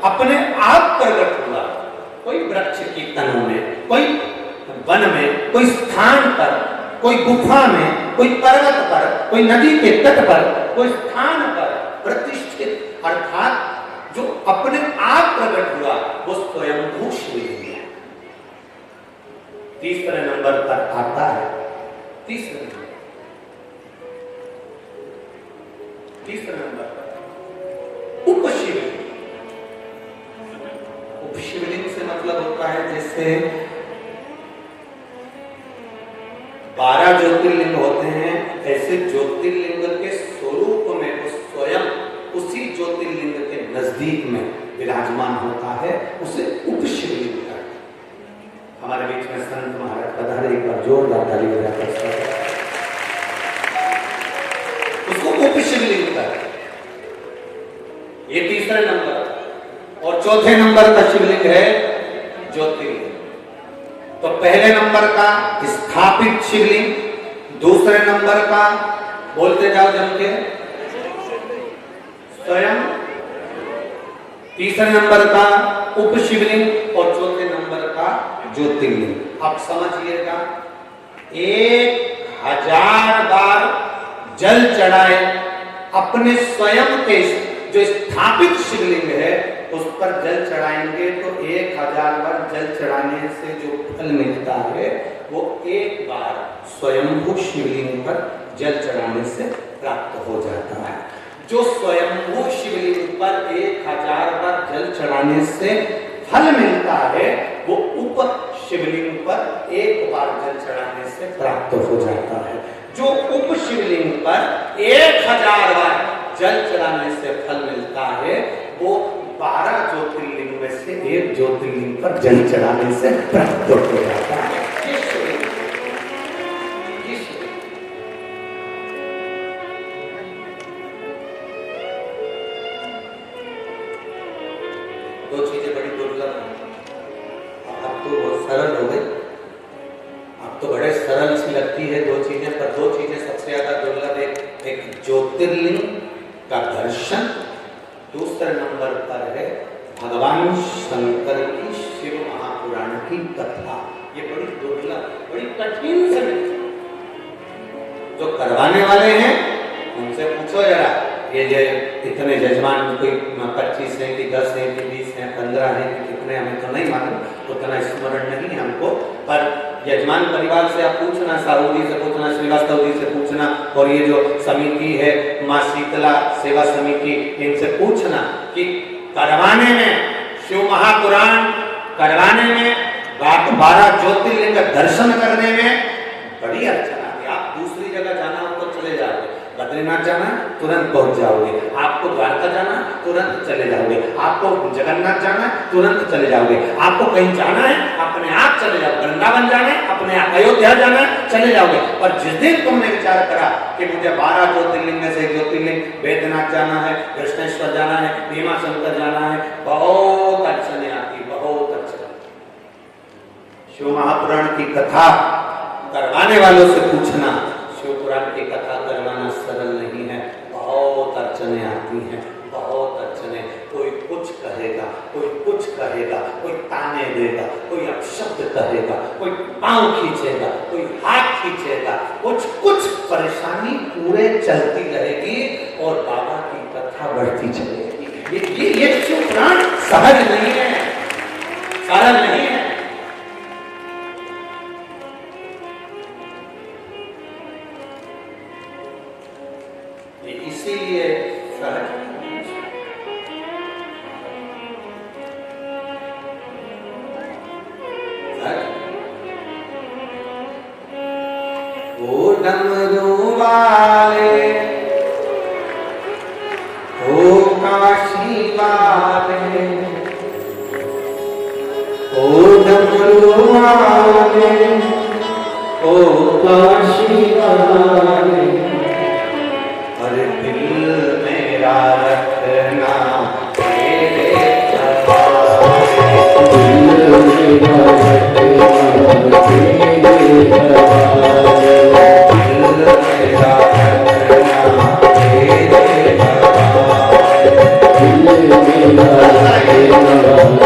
अपने आप प्रकट हुआ, कोई वृक्ष की तनों में, कोई वन में, कोई स्थान पर, कोई गुफा में, कोई पर्वत पर, कोई नदी के तट पर, कोई स्थान पर प्रतिष्ठित, अर्थात जो अपने आप प्रकट हुआ वो स्वयंभू शिवलिंग है। तीसरे नंबर तक आता है। तीसरे नंबर उपशिवलिंग। उपशिवलिंग से मतलब होता है जैसे 12 ज्योतिर्लिंग होते हैं, ऐसे ज्योतिर्लिंग के स्वरूप में वो स्वयं उसी ज्योतिर्लिंग के नजदीक में विराजमान होता है, उसे उपशिवलिंग कहते हैं। हमारे बीच में संत महाराज पधारे, एक बार जोरदार ताली बजाकर उसको उपशिवलिंग कहते हैं। ये तीसरे नंबर। और चौथे नंबर का शिवलिंग है ज्योतिर्लिंग। तो पहले नंबर का स्थापित शिवलिंग, दूसरे नंबर का बोलते जाओ जम के स्वयं, तीसरे नंबर का उपशिवलिंग और चौथे नंबर का ज्योतिर्लिंग। आप समझिएगा, 1000 बार जल चढ़ाए अपने स्वयं के जो स्थापित शिवलिंग है उस पर जल चढ़ाएंगे तो 1000 बार जल चढ़ाने से जो फल मिलता है वो एक बार स्वयंभू शिवलिंग पर जल चढ़ाने से प्राप्त हो जाता है। जो स्वयंभू शिवलिंग पर 1000 बार जल चढ़ाने से फल मिलता है वो उप शिवलिंग पर एक बार जल चढ़ाने से प्राप्त हो जाता है। जो उप शिवलिंग पर 1000 बार जल चढ़ाने से फल मिलता है वो 12 ज्योतिर्लिंग में से एक ज्योतिर्लिंग पर जल चढ़ाने से प्राप्त हो जाता है। दो चीजें बड़ी दुर्लभ हैं। अब तो बहुत सरल हो गई, अब तो बड़े सरल सी लगती है दो चीजें, पर दो चीजें सबसे ज्यादा दुर्लभ। एक ज्योतिर्लिंग का दर्शन, दूसरे नंबर पर है भगवान शंकर की शिव महापुराण की कथा। ये बड़ी दुर्लभ, बड़ी कठिन से जो करवाने वाले हैं उनसे पूछो जरा, ये जो इतने जजमान कोई 25 हैं कि 10 हैं कि 20 हैं 15 हैं कि कितने, हमें तो नहीं मालूम, उतना स्मरण नहीं है हमको, पर यजमान परिवार से आप पूछना, साहू जी से पूछना, श्रीवास्तव जी से पूछना, और ये जो समिति है माँ शीतला सेवा समिति, इनसे पूछना कि करवाने में शिव महापुराण करवाने में 12 ज्योतिर्लिंग दर्शन करने में बड़ी अर्चना है। आप दूसरी जगह जाना हो तो चले जाओगे, बद्रीनाथ जाना तुरंत पहुंच जाओगे, आपको द्वारका जाना तुरंत चले जाओगे, आपको जगन्नाथ जाना तुरंत चले जाओगे, आपको कहीं जाना है अपने आप चले जाओ, वृंदावन जाना है अपने आप, अयोध्या जाना है चले जाओगे। और जिस दिन तुमने विचार करा कि मुझे 12 ज्योतिर्लिंग में से ज्योतिर्लिंग बैद्यनाथ जाना है, कृष्णेश्वर जाना है, भीमा शंकर जाना है, बहुत अड़चने आती, बहुत अड़चने। शिव महापुराण की कथा करवाने वालों से पूछना, शिव पुराण की कथा करवाना सरल नहीं है, बहुत अड़चने आती हैं, बहुत अड़चने। कोई कुछ कहेगा, कोई कुछ कहेगा, कोई ताने देगा, कोई अपशब्द कहेगा, कोई पांव खींचेगा, कोई हाथ खींचेगा, कुछ परेशानी पूरे चलती रहेगी और बाबा की कथा बढ़ती चलेगी। ये शिव पुराण सहज नहीं है, सरल नहीं है। इसीलिए ओ डमरू वाले, ओ काशी वाले, ओ डमरू वाले, ओ काशी वाले, अरे दिल मेरा रखना तेरे हवाले, दिल मेरा रखना तेरे हवाले, दिल मेरा रखना तेरे हवाले, दिल मेरा रखना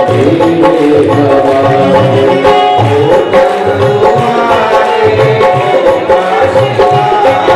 तेरे हवाले, ओ डमरू वाले, ओ काशी वाले,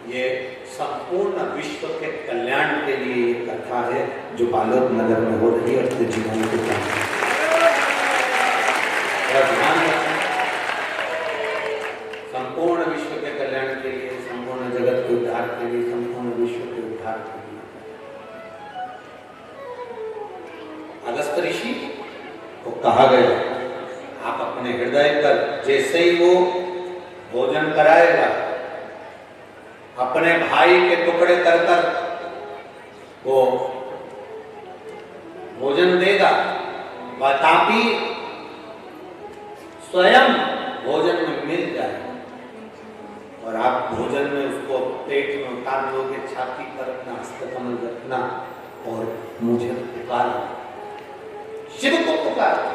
ये संपूर्ण विश्व के कल्याण के लिए ये कथा है जो बालोद नगर में हो रही है और जीवन के ध्यान रखें, संपूर्ण विश्व के कल्याण के लिए, संपूर्ण जगत के उद्धार के लिए, संपूर्ण विश्व के उद्धार के लिए। अगस्त ऋषि को कहा गया आप अपने हृदय पर जैसे ही वो भोजन कराएगा, अपने भाई के टुकड़े कर कर वो भोजन देगा, बतापी स्वयं भोजन में मिल जाएगा और आप भोजन में उसको पेट में उतार लोगे, छाती पर अपना हस्तकमल रखना और मुझे पुकारना, शिव को पुकारना।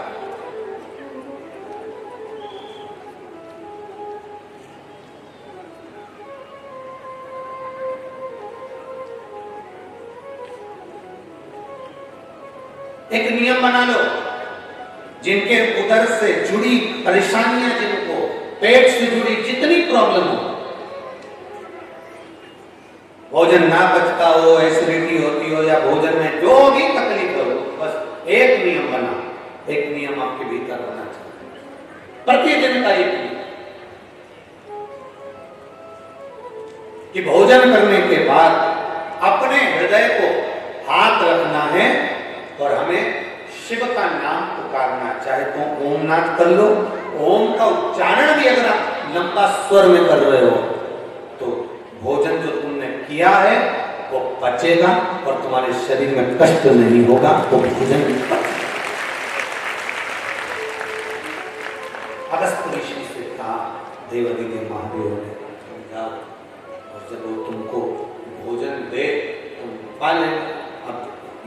एक नियम बना लो, जिनके उदर से जुड़ी परेशानियां, जिनको पेट से जुड़ी जितनी प्रॉब्लम हो, भोजन ना पचता हो, एसिडिटी होती हो या भोजन में जो भी तकलीफ हो, बस एक नियम बना, एक नियम आपके भीतर होना चाहिए, प्रतिदिन का एक नियम कि भोजन करने के बाद अपने हृदय को हाथ रखना है और हमें शिव का नाम पुकारना। चाहे तो ओम नाथ कर लो, ओम का उच्चारण भी अगर आप लंबा स्वर में कर रहे हो तो भोजन जो तुमने किया है वो पचेगा और तुम्हारे शरीर में कष्ट नहीं होगा, वो भोजन भी पचेगा। अगस्त ऋषि से कहा देवादिदेव महादेव ने, तुम जाओ और जब वो तुमको भोजन दे तुम पा लेना। अब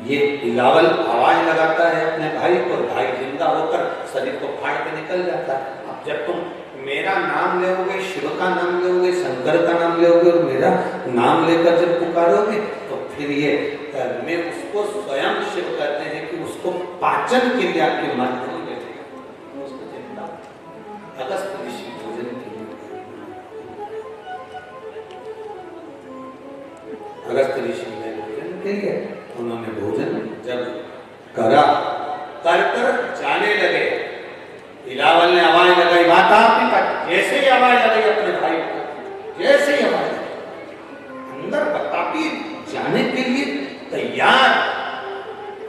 ये बिलावल आवाज लगाता है अपने भाई को, भाई जिंदा होकर शरीर को फाड़ के निकल जाता है। अब जब तुम मेरा नाम लोगे, शिव का नाम लोगे, शंकर का नाम लोगे और मेरा नाम लेकर जब पुकारोगे तो फिर ये मैं उसको स्वयं शिव कहते हैं कि उसको पाचन क्रिया के माध्यम में उसको जिंदा। अगस्त ऋषि भोजन के लिए, अगस्त ऋषि ने भोजन के लिए उन्होंने भोजन जब करा, कर कर जाने लगे, बिलावल ने आवाज लगाई, बात आपने कहा, जैसे ही आवाज लगाई अपने भाई को, जैसे ही आवाज अंदर बतापी जाने के लिए तैयार,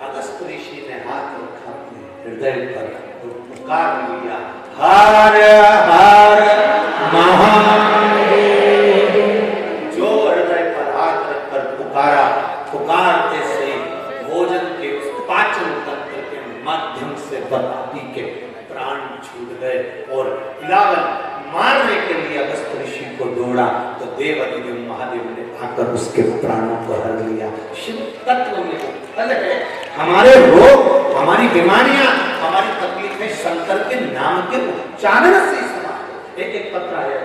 अगस्त ऋषि ने हाथ रखा अपने हृदय पर और पुकार लिया, हर हर महादेव। जो हृदय पर हाथ रखकर पुकारा, पुकारते से भोजन के उस पाचन तंत्र के माध्यम से बतापी के प्राण छूट गए और बिलावल मारने के लिए अगस्त ऋषि को दौड़ा तो देवादिदेव महादेव ने आकर उसके प्राणों को हर लिया। शिव तत्व में फल है, हमारे रोग, हमारी बीमारियां, हमारी तकलीफें शंकर के नाम के उच्चारण से समाप्त। एक एक पत्र है,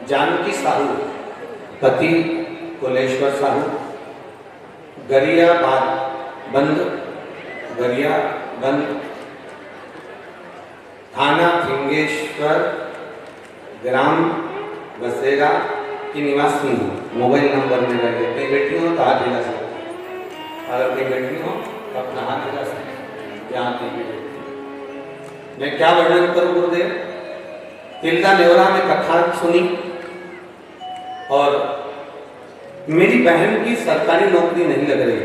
जानकी साहू पति कुलेश्वर साहू, गरिया बंद, थाना फिंगेश्वर, ग्राम बसेरा की निवासी हूँ। मोबाइल नंबर में लगे, कहीं बैठी हो तो हाथ हिला सकते, अगर कहीं बैठी हो तो अपना हाथ हिला सकते, जहाँ कहीं बैठी। मैं क्या वर्णन करूँ गुरुदेव, तिलदा नेवरा में कथा सुनी और मेरी बहन की सरकारी नौकरी नहीं लग रही।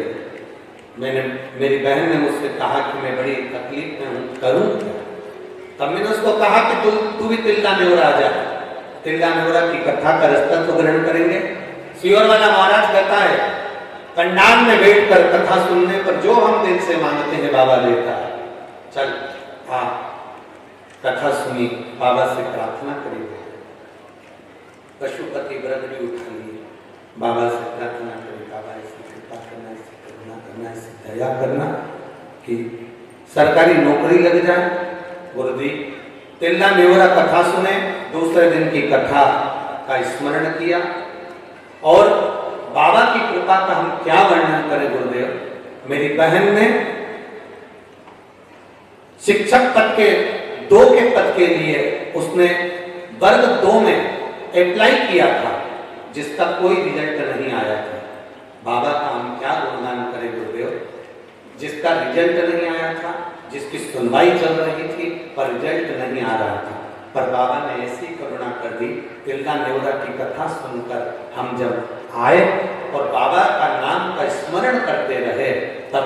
मेरी बहन ने मुझसे कहा कि मैं बड़ी तकलीफ में हूँ, करूँ क्या? तब मैंने उसको कहा कि तू भी तिलदा नेवरा आ जा। तिल्ला नेवरा की कथा का रसतत्व ग्रहण करेंगे। सियोर वाला महाराज कहता है, पंडाल में बैठकर कथा सुनने पर जो हम दिल से मांगते हैं बाबा देता है। चल कथा सुनी, बाबा से प्रार्थना करेंगे। पशुपति व्रत भी उठा लिए, बाबा से प्रार्थना करें, बाबा ऐसी कृपा करना, ऐसी करुणा करना, ऐसी दया करना कि सरकारी नौकरी लग जाए। गुरुदेव तिल्ला नेवरा कथा सुने, दूसरे दिन की कथा का स्मरण किया और बाबा की कृपा का हम क्या वर्णन करें गुरुदेव। मेरी बहन ने शिक्षक पद के 2 के पद के लिए उसने वर्ग 2 में अप्लाई किया था, जिसका कोई रिजल्ट नहीं आया था। बाबा का हम क्या गुणगान करें गुरुदेव, जिसका रिजल्ट नहीं आया था, जिसकी सुनवाई चल रही थी पर रिजल्ट नहीं आ रहा था, पर बाबा ने ऐसी करुणा कर दी। तिल्ला नेवरा की कथा सुनकर हम जब आए और बाबा का नाम का स्मरण करते रहे, तब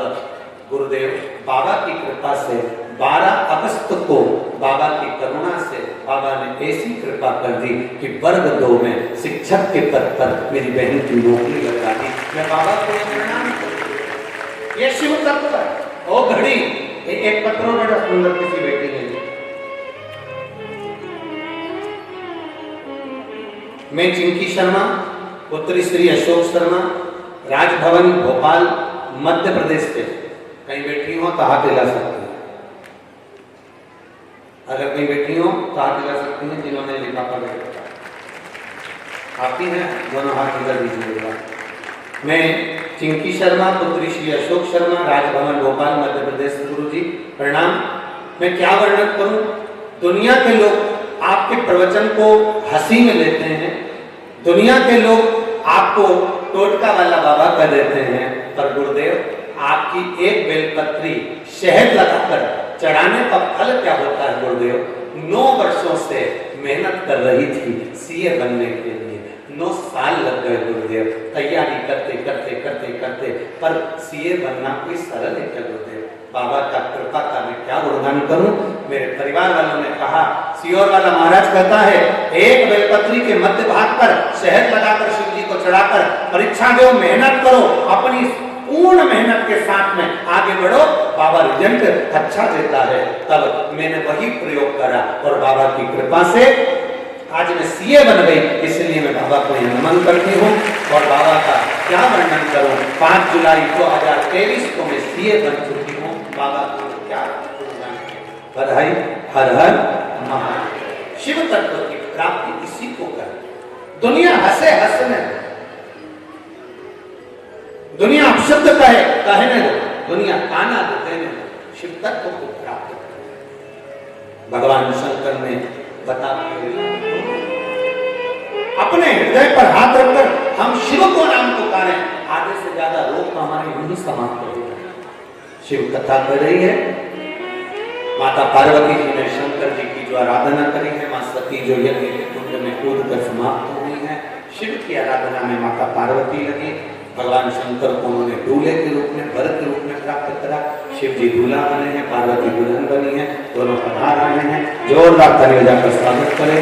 गुरुदेव बाबा की कृपा से 12 अगस्त को बाबा की करुणा से बाबा ने ऐसी कृपा कर दी कि वर्ग 2 में शिक्षक के पद पर मेरी बहन की नौकरी लगा दी। मैं बाबा को प्रणाम करता, ये शिव तत्व है। ओ घड़ी एक पत्रों में सुंदर किसी बेटी ने दी। मैं चिंकी शर्मा, पुत्री श्री अशोक शर्मा, राजभवन भोपाल मध्य प्रदेश से कहीं बैठी हो तो हाथ हिला सकती है। अगर कहीं बैठी हो तो हाथ हिला सकती हैं जिन्होंने लिफाफा भेजा आती हैं, दोनों हाथ हिला दीजिएगा। मैं चिंकी शर्मा, पुत्री श्री अशोक शर्मा, राजभवन भोपाल मध्य प्रदेश। गुरु जी प्रणाम। मैं क्या वर्णन करूं, दुनिया के लोग आपके प्रवचन को हंसी में लेते हैं, दुनिया के लोग आपको टोटका वाला बाबा कर देते हैं, पर गुरुदेव आपकी एक बेलपत्री शहद लगाकर चढ़ाने का फल क्या होता है गुरुदेव। 9 वर्षों से मेहनत कर रही थी सीए बनने के लिए, 9 साल लग गए गुरुदेव तैयारी करते करते करते करते, पर सीए बनना कोई सरल है क्या गुरुदेव। बाबा का कृपा का मैं क्या गुणगान करूं। मेरे परिवार वालों ने कहा, सियोर वाला महाराज कहता है, एक बेलपत्री के मध्य भाग पर शहद लगाकर शिव जी को चढ़ाकर परीक्षा दो, मेहनत करो, अपनी पूर्ण मेहनत के साथ में आगे बढ़ो, बाबा रिजल्ट अच्छा देता है। तब मैंने वही प्रयोग करा और बाबा की कृपा से आज मैं सीए बन गई। इसलिए मैं बाबा को नमन करती हूँ और बाबा का क्या वर्णन करूँ। 5 जुलाई 2023 को मैं सीए बन चुकी हूँ। बाबा को क्या बधाई, हर हर महादेव। शिव तत्व की प्राप्ति इसी को कर, दुनिया हंसे हंसने, दुनिया अपशब्द कहे कहने दो, दुनिया ताना देने दो, शिव तत्व को प्राप्त कर। भगवान शंकर ने बता अपने हृदय पर हाथ रखकर हम शिव को नाम पुकारें, आधे से ज्यादा रोग तो हमारे यही समाप्त हो गए। शिव कथा कर रही है, माता पार्वती जी ने शंकर जी की जो आराधना करी है, मां सती जो यज्ञ के कुंड में कूद कर समाप्त हो गई है। शिव की आराधना में माता पार्वती लगी, भगवान शंकर को उन्होंने दूल्हे के रूप में, वर के रूप में प्राप्त करा। शिव जी दूल्हा बने हैं, पार्वती दुल्हन बनी है, दोनों पधार रहे हैं। जोरदार ताली बजाकर स्वागत करें।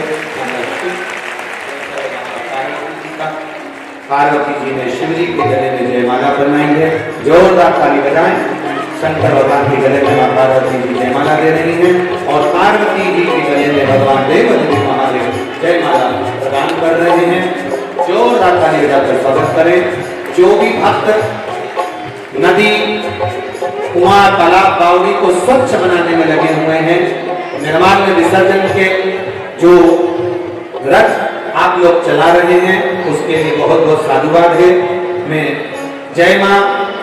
पार्वती जी ने शिव जी के गले में जयमाला बनाई है, जोरदार ताली बजाएं। शंकर भगवान के गले में मां पार्वती जी जयमाला दे रही हैं और पार्वती जी के गले में भगवान देवदेव महादेव जयमाला प्रदान कर रहे हैं। जोरदार ताली बजाकर स्वागत करें। जो भी भक्त नदी, कुआं, तालाब, बावड़ी को स्वच्छ बनाने में लगे हुए हैं, निर्माण में विसर्जन के जो रथ आप लोग चला रहे हैं, उसके लिए बहुत बहुत साधुवाद है। मैं जय मां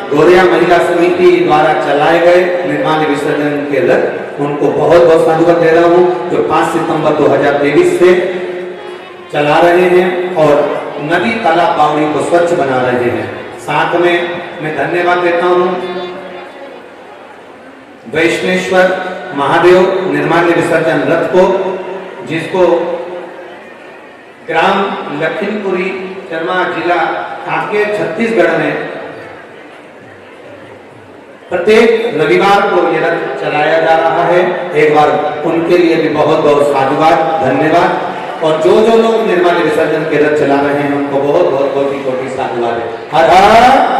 गौरिया महिला समिति द्वारा चलाए गए निर्माण विसर्जन के रथ, उनको बहुत बहुत साधुवाद दे रहा हूं, जो 5 सितंबर 2023 से चला रहे हैं और नदी, तालाब, बावड़ी को स्वच्छ बना रहे हैं। साथ में मैं धन्यवाद देता हूं वैष्णेश्वर महादेव निर्माण विसर्जन रथ को, जिसको ग्राम लखीमपुरी शर्मा, जिला कांकेर, छत्तीसगढ़ में प्रत्येक रविवार को यह रथ चलाया जा रहा है। एक बार उनके लिए भी बहुत बहुत साधुवाद, धन्यवाद। और जो जो लोग निर्माल्य विसर्जन के रथ चला रहे हैं उनको बहुत बहुत कोटि कोटि साधुवाद। हर हर